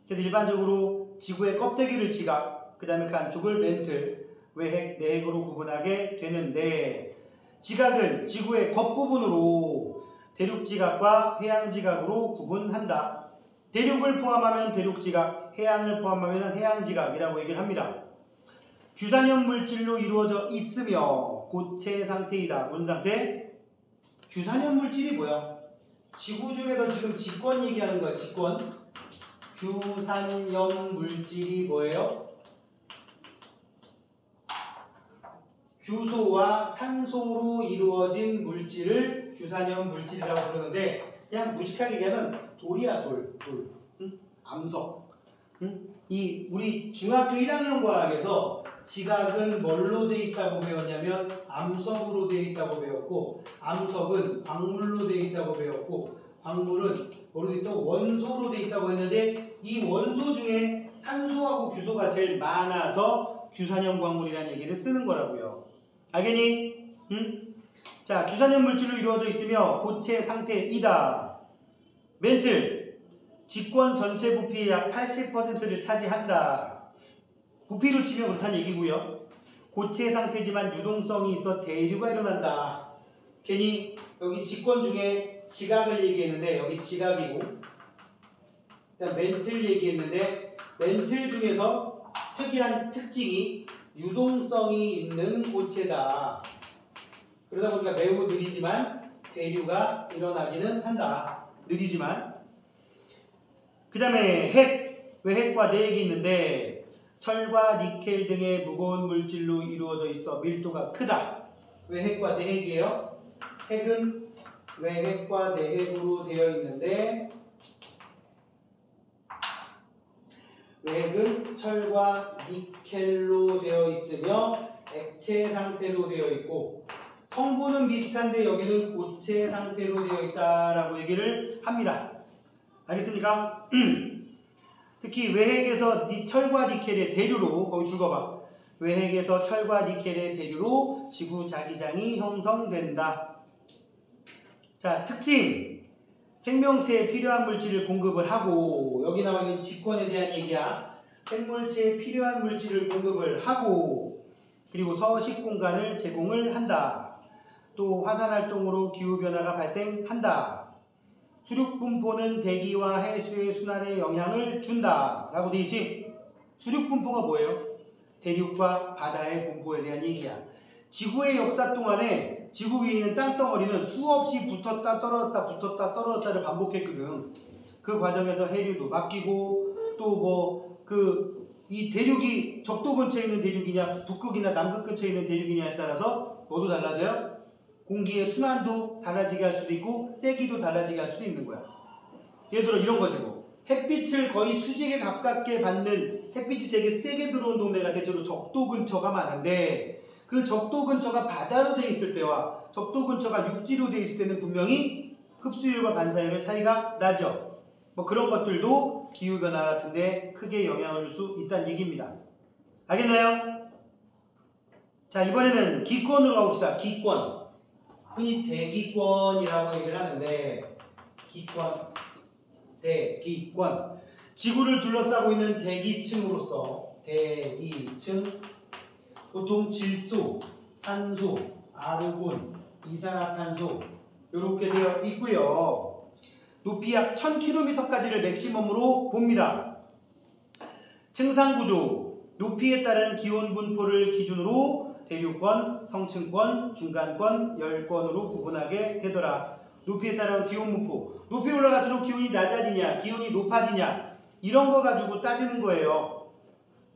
그래서 일반적으로 지구의 껍데기를 지각, 그 다음에 그 안쪽을 멘틀, 외핵, 내핵으로 구분하게 되는데, 지각은 지구의 겉부분으로 대륙지각과 해양지각으로 구분한다. 대륙을 포함하면 대륙지각, 해양을 포함하면 해양지각이라고 얘기를 합니다. 규산염 물질로 이루어져 있으며 고체 상태이다. 무슨 상태? 규산염 물질이 뭐야? 지구 중에서 지금 직권 얘기하는 거야. 직권. 규산염 물질이 뭐예요? 규소와 산소로 이루어진 물질을 규산염 물질이라고 부르는데, 그냥 무식하게 얘기하면 돌이야. 돌. 응? 암석. 응? 이 우리 중학교 1학년 과학에서 지각은 뭘로 돼 있다고 배웠냐면 암석으로 돼 있다고 배웠고, 암석은 광물로 돼 있다고 배웠고, 광물은 뭐로 돼 있다고? 원소로 돼 있다고 했는데, 이 원소 중에 산소하고 규소가 제일 많아서 규산염 광물이라는 얘기를 쓰는 거라고요. 알겠니? 응? 자, 규산염 물질로 이루어져 있으며 고체 상태이다. 멘틀, 직권 전체 부피의 약 80%를 차지한다. 부피로 치면 그렇다는 얘기고요. 고체 상태지만 유동성이 있어 대류가 일어난다. 괜히 여기 직권 중에 지각을 얘기했는데 여기 지각이고, 일단 멘틀 얘기했는데 멘틀 중에서 특이한 특징이 유동성이 있는 고체다. 그러다 보니까 매우 느리지만 대류가 일어나기는 한다. 느리지만. 그 다음에 핵, 외핵과 내핵이 있는데 철과 니켈 등의 무거운 물질로 이루어져 있어 밀도가 크다. 외핵과 내핵이에요. 핵은 외핵과 내핵으로 되어 있는데, 외핵은 철과 니켈로 되어 있으며 액체 상태로 되어 있고, 성분은 비슷한데 여기는 고체 상태로 되어 있다라고 얘기를 합니다. 알겠습니까? 특히 외핵에서 철과 니켈의 대류로 거기 줄거봐. 외핵에서 철과 니켈의 대류로 지구 자기장이 형성된다. 자, 특징. 생명체에 필요한 물질을 공급을 하고, 여기 나와 있는 직권에 대한 얘기야. 생물체에 필요한 물질을 공급을 하고, 그리고 서식 공간을 제공을 한다. 또 화산활동으로 기후변화가 발생한다. 수륙 분포는 대기와 해수의 순환에 영향을 준다 라고 되어 있지. 수륙 분포가 뭐예요? 대륙과 바다의 분포에 대한 얘기야. 지구의 역사 동안에 지구 위에 있는 땅덩어리는 수없이 붙었다 떨어졌다 붙었다 떨어졌다를 반복했거든. 그 과정에서 해류도 바뀌고, 또 이 대륙이 적도 근처에 있는 대륙이냐 북극이나 남극 근처에 있는 대륙이냐에 따라서 뭐도 달라져요? 공기의 순환도 달라지게 할 수도 있고 세기도 달라지게 할 수도 있는 거야. 예를 들어 이런 거지 뭐. 햇빛을 거의 수직에 가깝게 받는, 햇빛이 되게 세게 들어온 동네가 대체로 적도 근처가 많은데, 그 적도 근처가 바다로 돼 있을 때와 적도 근처가 육지로 돼 있을 때는 분명히 흡수율과 반사율의 차이가 나죠. 뭐 그런 것들도 기후변화 같은데 크게 영향을 줄 수 있다는 얘기입니다. 알겠나요? 자, 이번에는 기권으로 가봅시다. 기권. 흔히 대기권이라고 얘기를 하는데, 기권, 대기권. 지구를 둘러싸고 있는 대기층으로서, 대기층, 보통 질소, 산소, 아르곤, 이산화탄소 이렇게 되어 있고요. 높이 약 1000km까지를 맥시멈으로 봅니다. 층상구조, 높이에 따른 기온 분포를 기준으로 대륙권, 성층권, 중간권, 열권으로 구분하게 되더라. 높이에 따른 기온 분포, 높이 올라갈수록 기온이 낮아지냐 기온이 높아지냐 이런 거 가지고 따지는 거예요.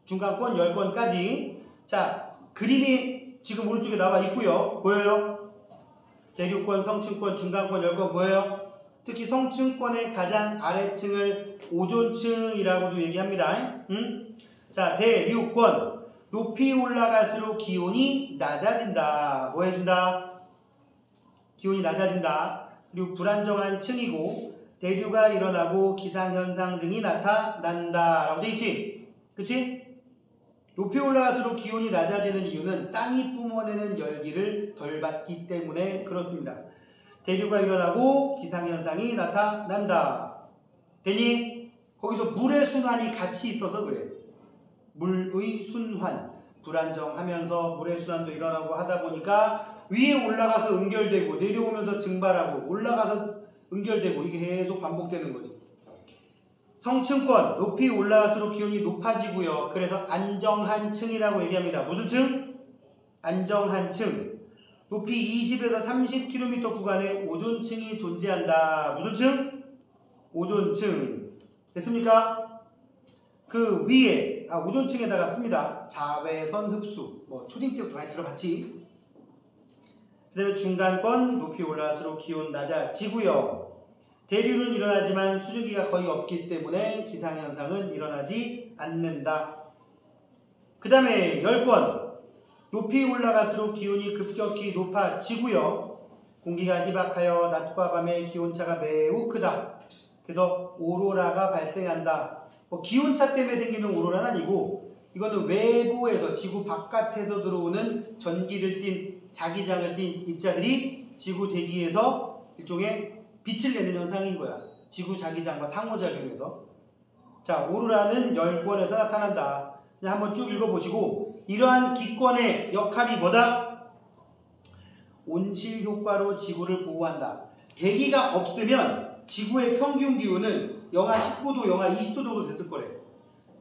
중간권, 열권까지. 자, 그림이 지금 오른쪽에 나와 있고요. 보여요? 대륙권, 성층권, 중간권, 열권 보여요? 특히 성층권의 가장 아래층을 오존층이라고도 얘기합니다. 자, 대륙권. 높이 올라갈수록 기온이 낮아진다. 뭐 해진다? 기온이 낮아진다. 그리고 불안정한 층이고 대류가 일어나고 기상현상 등이 나타난다 라고 돼 있지? 그치? 높이 올라갈수록 기온이 낮아지는 이유는 땅이 뿜어내는 열기를 덜 받기 때문에 그렇습니다. 대류가 일어나고 기상현상이 나타난다. 되니? 거기서 물의 순환이 같이 있어서 그래. 물의 순환. 불안정하면서 물의 순환도 일어나고 하다 보니까 위에 올라가서 응결되고 내려오면서 증발하고 올라가서 응결되고 이게 계속 반복되는 거지. 성층권. 높이 올라갈수록 기온이 높아지고요. 그래서 안정한 층이라고 얘기합니다. 무슨 층? 안정한 층. 높이 20에서 30km 구간에 오존층이 존재한다. 무슨 층? 오존층. 됐습니까? 그 위에 오존층에다가 씁니다. 자외선 흡수. 뭐 초딩 때부터 많이 들어봤지. 그 다음에 중간권. 높이 올라갈수록 기온 낮아지고요. 대류는 일어나지만 수증기가 거의 없기 때문에 기상현상은 일어나지 않는다. 그 다음에 열권. 높이 올라갈수록 기온이 급격히 높아지고요. 공기가 희박하여 낮과 밤의 기온차가 매우 크다. 그래서 오로라가 발생한다. 뭐 기온차 때문에 생기는 오로라는 아니고 이거는 외부에서 지구 바깥에서 들어오는 전기를 띤 자기장을 띤 입자들이 지구 대기에서 일종의 빛을 내는 현상인 거야. 지구 자기장과 상호작용해서. 자, 오로라는 열권에서 나타난다. 그냥 한번 쭉 읽어보시고 이러한 기권의 역할이 뭐다? 온실 효과로 지구를 보호한다. 대기가 없으면 지구의 평균 기온은 영하 19도, 영하 20도 정도 됐을 거래.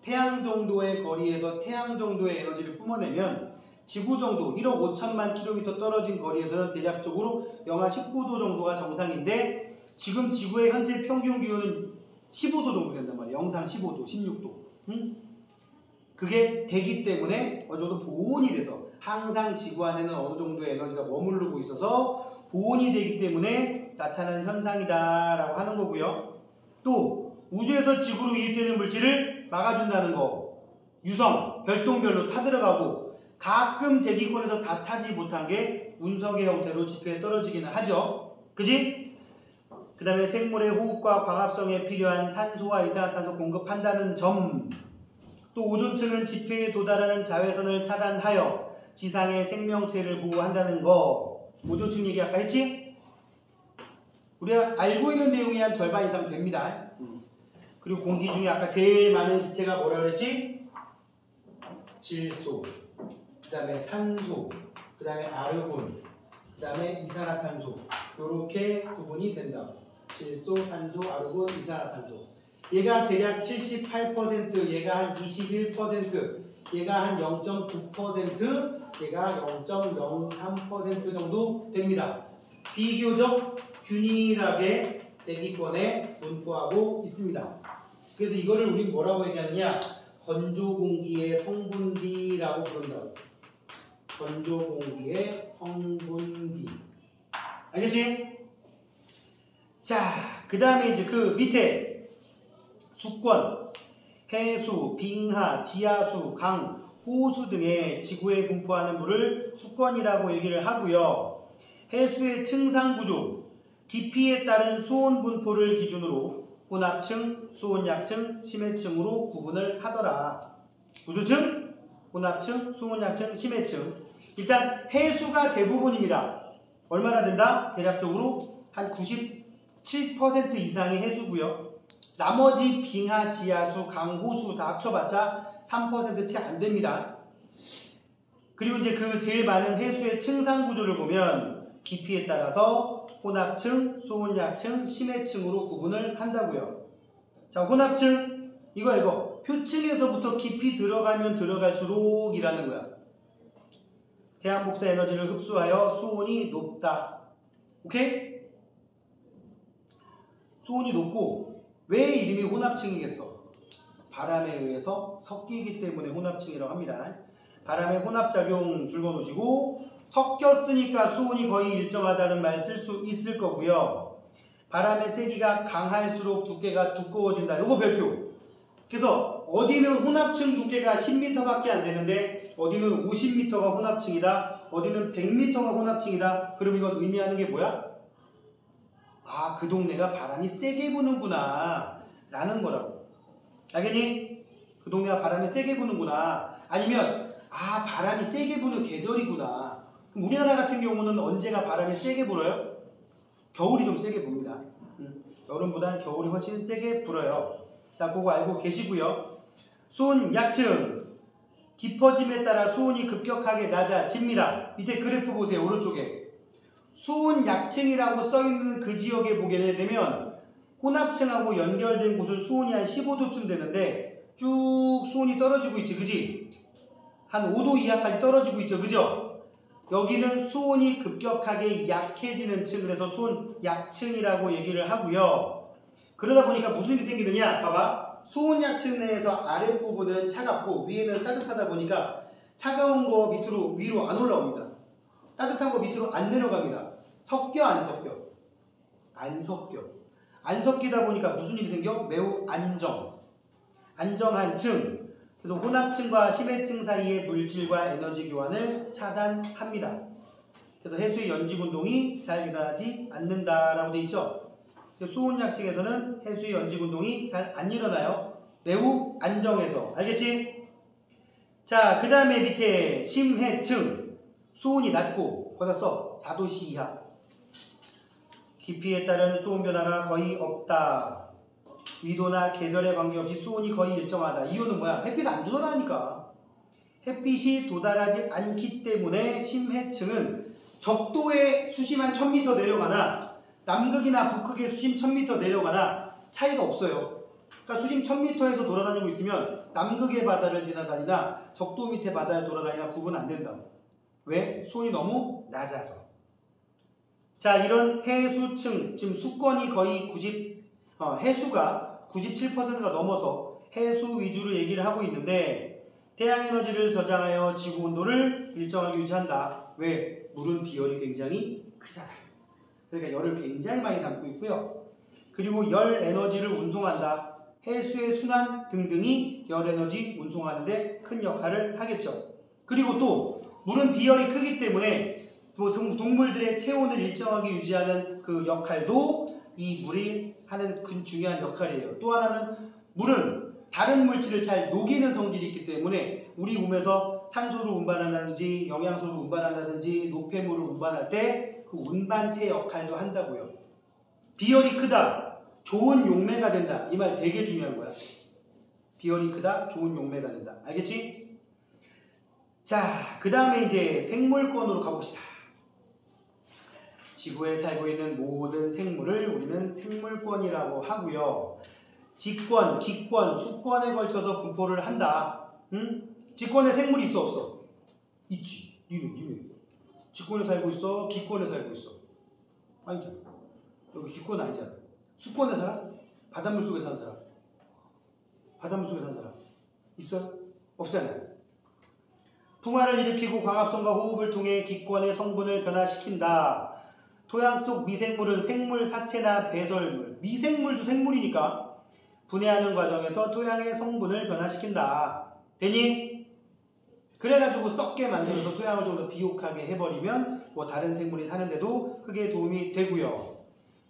태양 정도의 거리에서 태양 정도의 에너지를 뿜어내면 지구 정도 1억 5천만 킬로미터 떨어진 거리에서는 대략적으로 영하 19도 정도가 정상인데 지금 지구의 현재 평균 기온은 15도 정도 된단 말이야. 영상 15도, 16도. 그게 대기 때문에 어느 정도 보온이 돼서 항상 지구 안에는 어느 정도의 에너지가 머무르고 있어서 보온이 되기 때문에 나타나는 현상이다 라고 하는 거고요. 또 우주에서 지구로 유입되는 물질을 막아준다는 거. 유성, 별똥별로 타들어가고 가끔 대기권에서 다 타지 못한 게 운석의 형태로 지표에 떨어지기는 하죠. 그지? 그 그 다음에 생물의 호흡과 광합성에 필요한 산소와 이산화탄소 공급한다는 점, 또 오존층은 지표에 도달하는 자외선을 차단하여 지상의 생명체를 보호한다는 거. 오존층 얘기 아까 했지? 우리가 알고 있는 내용이 한 절반 이상 됩니다. 그리고 공기 중에 아까 제일 많은 기체가 뭐라 그랬지? 질소, 그 다음에 산소, 그 다음에 아르곤, 그 다음에 이산화탄소. 이렇게 구분이 된다고. 질소, 산소, 아르곤, 이산화탄소. 얘가 대략 78%, 얘가 한 21%, 얘가 한 0.9%, 얘가 0.03% 정도 됩니다. 비교적 균일하게 대기권에 분포하고 있습니다. 그래서 이거를 우리 뭐라고 얘기하느냐? 건조 공기의 성분비라고 부른다고. 건조 공기의 성분비. 알겠지? 자, 그 다음에 이제 그 밑에 수권, 해수, 빙하, 지하수, 강, 호수 등의 지구에 분포하는 물을 수권이라고 얘기를 하고요. 해수의 층상 구조, 깊이에 따른 수온 분포를 기준으로 혼합층, 수온약층, 심해층으로 구분을 하더라. 무슨 층? 혼합층, 수온약층, 심해층. 일단 해수가 대부분입니다. 얼마나 된다? 대략적으로 한 97% 이상이 해수고요. 나머지 빙하, 지하수, 강, 호수 다 합쳐봤자 3% 채 안 됩니다. 그리고 이제 그 제일 많은 해수의 층상 구조를 보면 깊이에 따라서 혼합층, 수온약층, 심해층으로 구분을 한다고요. 자, 혼합층 이거 표층에서부터 깊이 들어가면 들어갈수록 이라는 거야. 태양복사 에너지를 흡수하여 수온이 높다. 오케이? 수온이 높고 왜 이름이 혼합층이겠어? 바람에 의해서 섞이기 때문에 혼합층이라고 합니다. 바람의 혼합작용 줄거놓으시고 섞였으니까 수온이 거의 일정하다는 말 쓸 수 있을 거고요. 바람의 세기가 강할수록 두께가 두꺼워진다. 요거 별표. 그래서 어디는 혼합층 두께가 10m밖에 안 되는데 어디는 50m가 혼합층이다. 어디는 100m가 혼합층이다. 그럼 이건 의미하는 게 뭐야? 아, 그 동네가 바람이 세게 부는구나 라는 거라고. 알겠니? 그 동네가 바람이 세게 부는구나. 아니면 아, 바람이 세게 부는 계절이구나. 그럼 우리나라 같은 경우는 언제가 바람이 세게 불어요? 겨울이 좀 세게 붑니다. 여름보다는 겨울이 훨씬 세게 불어요. 자, 그거 알고 계시고요. 수온 약층. 깊어짐에 따라 수온이 급격하게 낮아집니다. 밑에 그래프 보세요. 오른쪽에. 수온 약층이라고 써있는 그 지역에 보게 되면 혼합층하고 연결된 곳은 수온이 한 15도쯤 되는데 쭉 수온이 떨어지고 있지, 그지? 한 5도 이하까지 떨어지고 있죠, 그죠? 여기는 수온이 급격하게 약해지는 층, 그래서 수온 약층이라고 얘기를 하고요. 그러다 보니까 무슨 일이 생기느냐? 봐봐. 수온 약층 내에서 아랫부분은 차갑고 위에는 따뜻하다 보니까 차가운 거 밑으로 위로 안 올라옵니다. 따뜻한 거 밑으로 안 내려갑니다. 섞여 안 섞여? 안 섞여. 안 섞이다 보니까 무슨 일이 생겨? 매우 안정한 층. 그래서 혼합층과 심해층 사이의 물질과 에너지 교환을 차단합니다. 그래서 해수의 연직운동이 잘 일어나지 않는다라고 되어 있죠. 수온약층에서는 해수의 연직운동이 잘 안 일어나요. 매우 안정해서. 알겠지? 자, 그 다음에 밑에 심해층. 수온이 낮고 거기다 써. 4도씨 이하. 깊이에 따른 수온 변화가 거의 없다. 위도나 계절에 관계없이 수온이 거의 일정하다. 이유는 뭐야? 햇빛 안 도달하니까. 햇빛이 도달하지 않기 때문에 심해층은 적도에 수심 한 1000m 내려가나 남극이나 북극에 수심 1000m 내려가나 차이가 없어요. 그러니까 수심 1000m에서 돌아다니고 있으면 남극의 바다를 지나다니나 적도 밑에 바다를 돌아다니나 구분 안 된다고. 왜? 수온이 너무 낮아서. 자, 이런 해수층, 지금 수권이 거의 해수가 97%가 넘어서 해수 위주로 얘기를 하고 있는데 태양에너지를 저장하여 지구온도를 일정하게 유지한다. 왜? 물은 비열이 굉장히 크잖아요. 그러니까 열을 굉장히 많이 담고 있고요. 그리고 열 에너지를 운송한다. 해수의 순환 등등이 열 에너지 운송하는데 큰 역할을 하겠죠. 그리고 또 물은 비열이 크기 때문에 동물들의 체온을 일정하게 유지하는 그 역할도 이 물이 하는 중요한 역할이에요. 또 하나는 물은 다른 물질을 잘 녹이는 성질이 있기 때문에 우리 몸에서 산소를 운반한다든지 영양소를 운반한다든지 노폐물을 운반할 때 그 운반체 역할도 한다고요. 비열이 크다, 좋은 용매가 된다. 이 말 되게 중요한 거야. 비열이 크다, 좋은 용매가 된다. 알겠지? 자, 그 다음에 이제 생물권으로 가봅시다. 지구에 살고 있는 모든 생물을 우리는 생물권이라고 하고요. 직권, 기권, 수권에 걸쳐서 분포를 한다. 응? 직권에 생물이 있어 없어? 있지. 니네. 직권에 살고 있어? 기권에 살고 있어? 아니잖아. 여기 기권 아니잖아. 수권에 살아? 바닷물 속에 사는 사람? 바닷물 속에 사는 사람? 있어? 없잖아요. 풍화를 일으키고 광합성과 호흡을 통해 기권의 성분을 변화시킨다. 토양 속 미생물은 생물 사체나 배설물, 미생물도 생물이니까 분해하는 과정에서 토양의 성분을 변화시킨다. 되니? 그래가지고 썩게 만들어서 토양을 좀 더 비옥하게 해버리면 뭐 다른 생물이 사는데도 크게 도움이 되고요.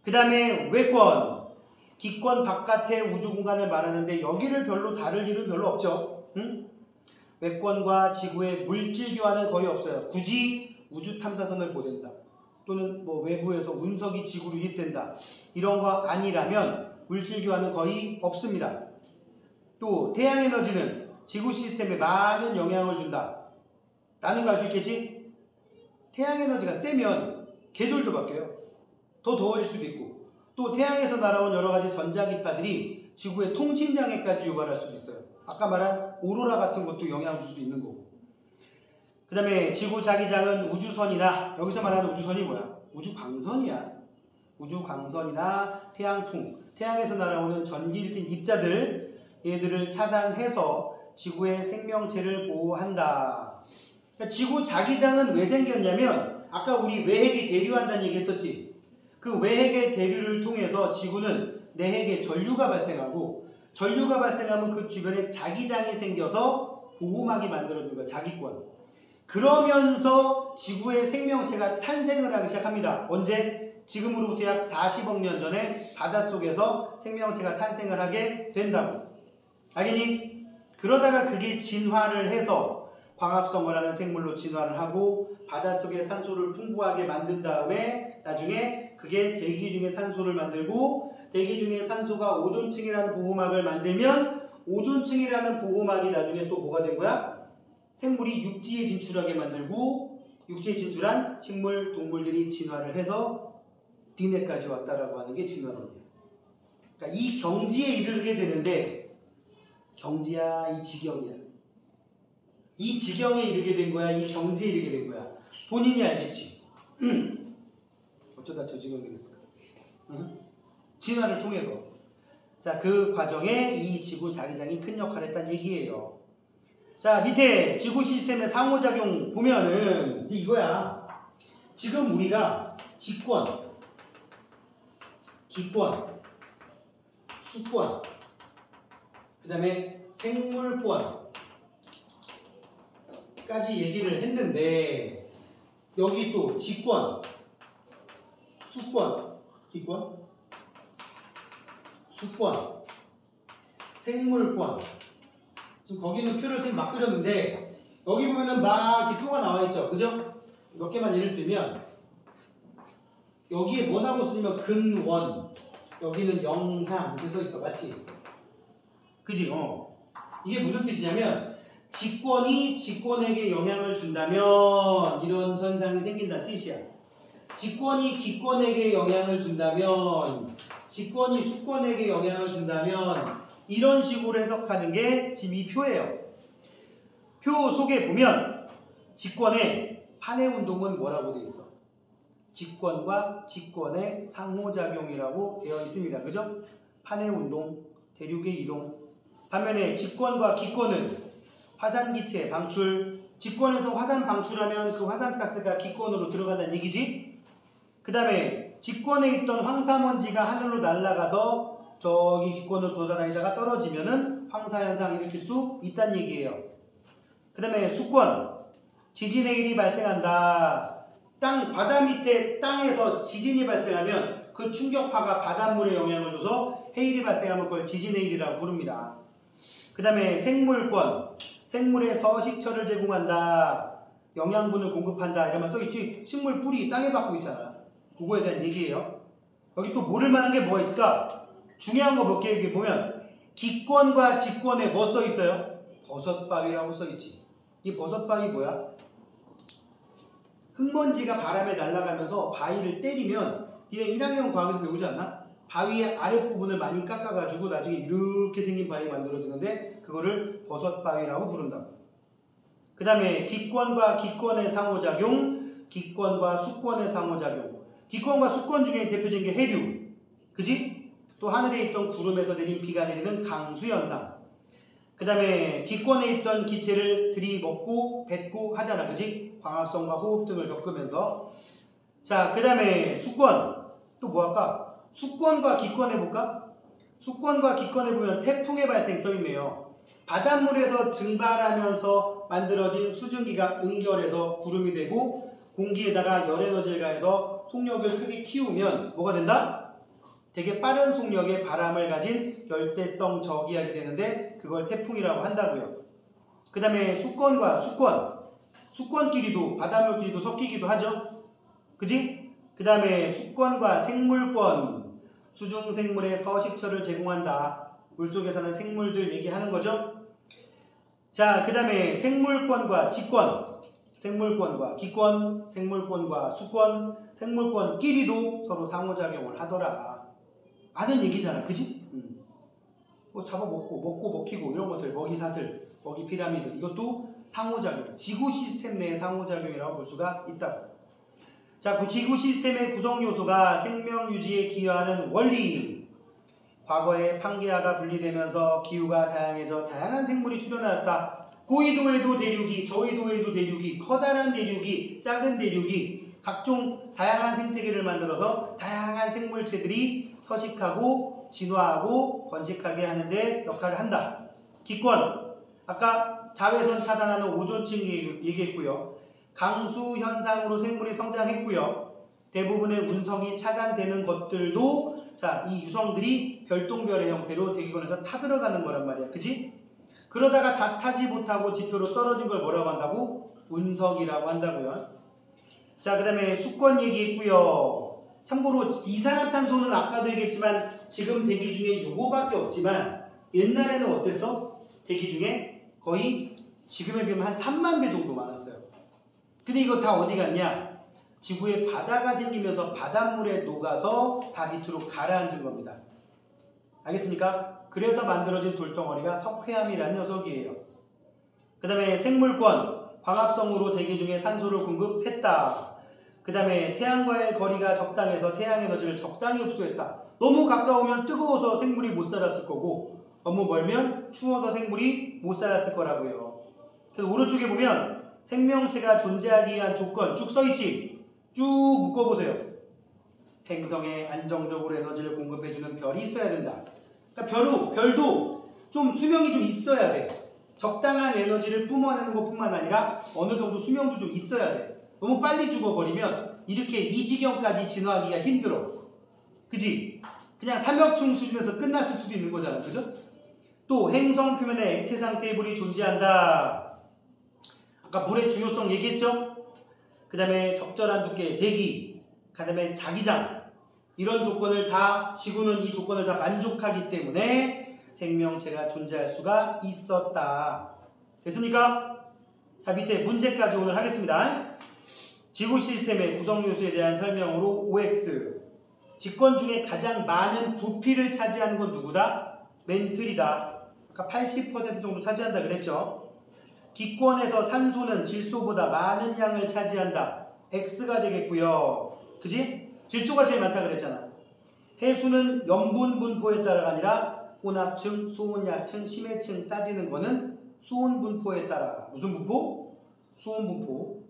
그 다음에 외권, 기권 바깥의 우주 공간을 말하는데 여기를 별로 다룰 일은 별로 없죠. 응? 외권과 지구의 물질 교환은 거의 없어요. 굳이 우주 탐사선을 보낸다. 또는 뭐 외부에서 운석이 지구로 유입된다. 이런 거 아니라면 물질 교환은 거의 없습니다. 또 태양 에너지는 지구 시스템에 많은 영향을 준다. 라는 거 알 수 있겠지? 태양 에너지가 세면 계절도 바뀌어요. 더 더워질 수도 있고 또 태양에서 날아온 여러 가지 전자기파들이 지구의 통신장애까지 유발할 수도 있어요. 아까 말한 오로라 같은 것도 영향을 줄 수도 있는 거고. 그 다음에 지구 자기장은 우주선이나 여기서 말하는 우주선이 뭐야? 우주광선이야. 우주광선이나 태양풍, 태양에서 날아오는 전기를 띤 입자들 얘들을 차단해서 지구의 생명체를 보호한다. 그러니까 지구 자기장은 왜 생겼냐면 아까 우리 외핵이 대류한다는 얘기 했었지. 그 외핵의 대류를 통해서 지구는 내핵에 전류가 발생하고 전류가 발생하면 그 주변에 자기장이 생겨서 보호막이 만들어지는 거야. 자기권. 그러면서 지구의 생명체가 탄생을 하기 시작합니다. 언제? 지금으로부터 약 40억 년 전에 바닷속에서 생명체가 탄생을 하게 된다고. 알겠니? 그러다가 그게 진화를 해서 광합성을 하는 생물로 진화를 하고 바닷속에 산소를 풍부하게 만든 다음에 나중에 그게 대기 중에 산소를 만들고 대기 중에 산소가 오존층이라는 보호막을 만들면 오존층이라는 보호막이 나중에 또 뭐가 된 거야? 생물이 육지에 진출하게 만들고 육지에 진출한 식물, 동물들이 진화를 해서 니네까지 왔다라고 하는 게 진화론이야. 그러니까 이 경지에 이르게 되는데 경지야, 이 지경이야. 이 지경에 이르게 된 거야. 이 경지에 이르게 된 거야. 본인이 알겠지. 어쩌다 저 지경이 됐을까? 응? 진화를 통해서. 자, 그 과정에 이 지구 자기장이 큰 역할을 했다는 얘기예요. 자, 밑에 지구 시스템의 상호작용 보면은 이제 이거야. 지금 우리가 직권, 기권, 수권, 그 다음에 생물권까지 얘기를 했는데 여기 또 직권, 수권, 기권, 수권, 생물권. 지금 거기는 표를 지금 막 그렸는데 여기 보면은 막 이렇게 표가 나와 있죠. 그죠? 몇 개만 예를 들면 여기에 뭐라고 쓰면 근원, 여기는 영향 이렇게 써 있어. 맞지? 그지? 이게 무슨 뜻이냐면 직권이 직권에게 영향을 준다면 이런 현상이 생긴다는 뜻이야. 직권이 기권에게 영향을 준다면, 직권이 수권에게 영향을 준다면 이런 식으로 해석하는 게 지금 이 표예요. 표 속에 보면 직권의 판해운동은 뭐라고 되어 있어? 직권과 직권의 상호작용이라고 되어 있습니다. 그죠? 판해운동, 대륙의 이동. 반면에 직권과 기권은 화산기체 방출, 직권에서 화산 방출하면 그 화산가스가 기권으로 들어간다는 얘기지. 그 다음에 직권에 있던 황사먼지가 하늘로 날아가서 저기 기권으로 돌아다니다가 떨어지면은 황사현상을 일으킬 수 있다는 얘기예요. 그 다음에 수권, 지진의 일이 발생한다. 바다 밑에 땅에서 지진이 발생하면 그 충격파가 바닷물에 영향을 줘서 해일이 발생하면 그걸 지진해일이라고 부릅니다. 그 다음에 생물권, 생물에 서식처를 제공한다, 영양분을 공급한다 이런 말 써있지. 식물 뿌리 땅에 박고 있잖아. 그거에 대한 얘기예요. 여기 또 모를 만한 게 뭐가 있을까? 중요한 거 몇 개 얘기해보면 기권과 직권에 뭐 써있어요? 버섯바위라고 써있지. 이 버섯바위 뭐야? 흙먼지가 바람에 날아가면서 바위를 때리면 니네 1학년 과학에서 배우지 않나? 바위의 아랫부분을 많이 깎아가지고 나중에 이렇게 생긴 바위 만들어지는데 그거를 버섯바위라고 부른다고. 그 다음에 기권과 기권의 상호작용, 기권과 수권의 상호작용. 기권과 수권 중에 대표적인 게 해류, 그지? 또 하늘에 있던 구름에서 내린 비가 내리는 강수현상. 그 다음에 기권에 있던 기체를 들이먹고 뱉고 하잖아, 그지? 광합성과 호흡 등을 겪으면서. 자, 그 다음에 수권. 또 뭐 할까? 수권과 기권 해볼까? 수권과 기권 해보면 태풍의 발생 써있네요. 바닷물에서 증발하면서 만들어진 수증기가 응결해서 구름이 되고 공기에다가 열에너지를 가해서 속력을 크게 키우면 뭐가 된다? 되게 빠른 속력의 바람을 가진 열대성 저기압이 되는데 그걸 태풍이라고 한다고요. 그 다음에 수권과 수권끼리도 바닷물끼리도 섞이기도 하죠. 그지? 그 다음에 수권과 생물권, 수중생물의 서식처를 제공한다. 물속에 사는 생물들 얘기하는 거죠. 자, 그 다음에 생물권과 직권, 생물권과 기권, 생물권과 수권, 생물권끼리도 서로 상호작용을 하더라. 아는 얘기잖아, 그지? 뭐 잡아먹고, 먹히고 이런 것들, 먹이사슬, 먹이 피라미드, 이것도 상호작용, 지구 시스템 내의 상호작용이라고 볼 수가 있다고. 자, 그 지구 시스템의 구성 요소가 생명 유지에 기여하는 원리. 과거에 판게아가 분리되면서 기후가 다양해져 다양한 생물이 출현하였다. 고緯도에도 대륙이, 저緯도에도 대륙이, 커다란 대륙이, 작은 대륙이 각종 다양한 생태계를 만들어서 다양한 생물체들이 서식하고 진화하고 번식하게 하는데 역할을 한다. 기권, 아까 자외선 차단하는 오존층 얘기했고요. 강수 현상으로 생물이 성장했고요. 대부분의 운석이 차단되는 것들도 자, 이 유성들이 별똥별의 형태로 대기권에서 타들어가는 거란 말이야. 그지? 그러다가 다 타지 못하고 지표로 떨어진 걸 뭐라고 한다고? 운석이라고 한다고요. 자, 그 다음에 수권 얘기했고요. 참고로 이산화탄소는 아까도 얘기했지만 지금 대기 중에 요거밖에 없지만 옛날에는 어땠어? 대기 중에 거의 지금에 비하면 한 3만 배 정도 많았어요. 근데 이거 다 어디 갔냐? 지구에 바다가 생기면서 바닷물에 녹아서 다 밑으로 가라앉은 겁니다. 알겠습니까? 그래서 만들어진 돌덩어리가 석회암이라는 녀석이에요. 그 다음에 생물권, 광합성으로 대기 중에 산소를 공급했다. 그 다음에 태양과의 거리가 적당해서 태양 에너지를 적당히 흡수했다. 너무 가까우면 뜨거워서 생물이 못 살았을 거고 너무 멀면 추워서 생물이 못 살았을 거라고요. 그래서 오른쪽에 보면 생명체가 존재하기 위한 조건 쭉 써있지? 쭉 묶어보세요. 행성에 안정적으로 에너지를 공급해주는 별이 있어야 된다. 그러니까 별도 좀 수명이 좀 있어야 돼. 적당한 에너지를 뿜어내는 것뿐만 아니라 어느 정도 수명도 좀 있어야 돼. 너무 빨리 죽어버리면 이렇게 이 지경까지 진화하기가 힘들어. 그지? 그냥 삼엽충 수준에서 끝났을 수도 있는 거잖아. 그죠? 또 행성 표면에 액체상 테이블이 존재한다. 아까 물의 중요성 얘기했죠? 그 다음에 적절한 두께의 대기, 그 다음에 자기장, 이런 조건을 다, 지구는 이 조건을 다 만족하기 때문에 생명체가 존재할 수가 있었다. 됐습니까? 자, 밑에 문제까지 오늘 하겠습니다. 지구 시스템의 구성 요소에 대한 설명으로 OX. 직권 중에 가장 많은 부피를 차지하는 건 누구다? 멘틀이다. 아까 80% 정도 차지한다 그랬죠? 기권에서 산소는 질소보다 많은 양을 차지한다. X가 되겠고요. 그지? 질소가 제일 많다 그랬잖아. 해수는 염분 분포에 따라가 아니라 혼합층, 수온약층, 심해층 따지는 거는 수온 분포에 따라. 무슨 분포? 수온 분포.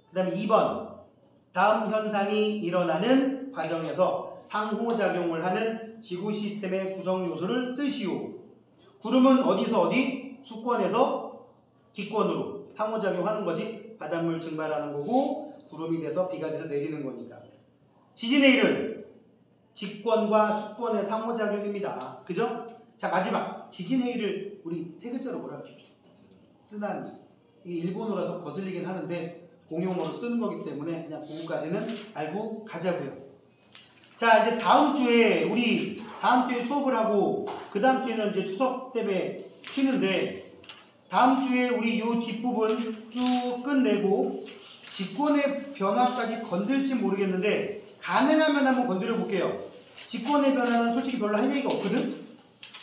그 다음에 2번. 다음 현상이 일어나는 과정에서 상호작용을 하는 지구 시스템의 구성 요소를 쓰시오. 구름은 어디서 어디? 수권에서 기권으로 상호작용하는 거지. 바닷물 증발하는 거고, 구름이 돼서 비가 돼서 내리는 거니까. 지진의 일은 직권과 수권의 상호작용입니다. 그죠? 자, 마지막 지진의 일을 우리 세 글자로 뭐라 할게요? 쓰나미. 이게 일본어라서 거슬리긴 하는데 공용어로 쓰는 거기 때문에 그냥 그거까지는 알고 가자고요. 자, 이제 다음 주에 우리 다음 주에 수업을 하고 그 다음 주에는 이제 추석 때문에 쉬는데 다음 주에 우리 요 뒷부분 쭉 끝내고 직권의 변화까지 건들지 모르겠는데 가능하면 한번 건드려 볼게요. 직권의 변화는 솔직히 별로 할 얘기가 없거든?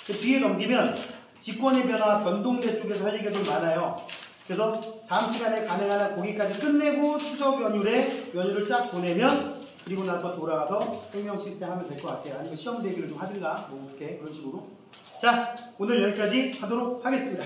뒤에 넘기면 직권의 변화 변동대 쪽에서 할 얘기가 좀 많아요. 그래서 다음 시간에 가능한 한 거기까지 끝내고 추석 연휴를 쫙 보내면 그리고 나서 돌아와서 생명 시스템 하면 될 것 같아요. 아니면 시험 대기를 좀 하든가 뭐 이렇게 그런 식으로. 자, 오늘 여기까지 하도록 하겠습니다.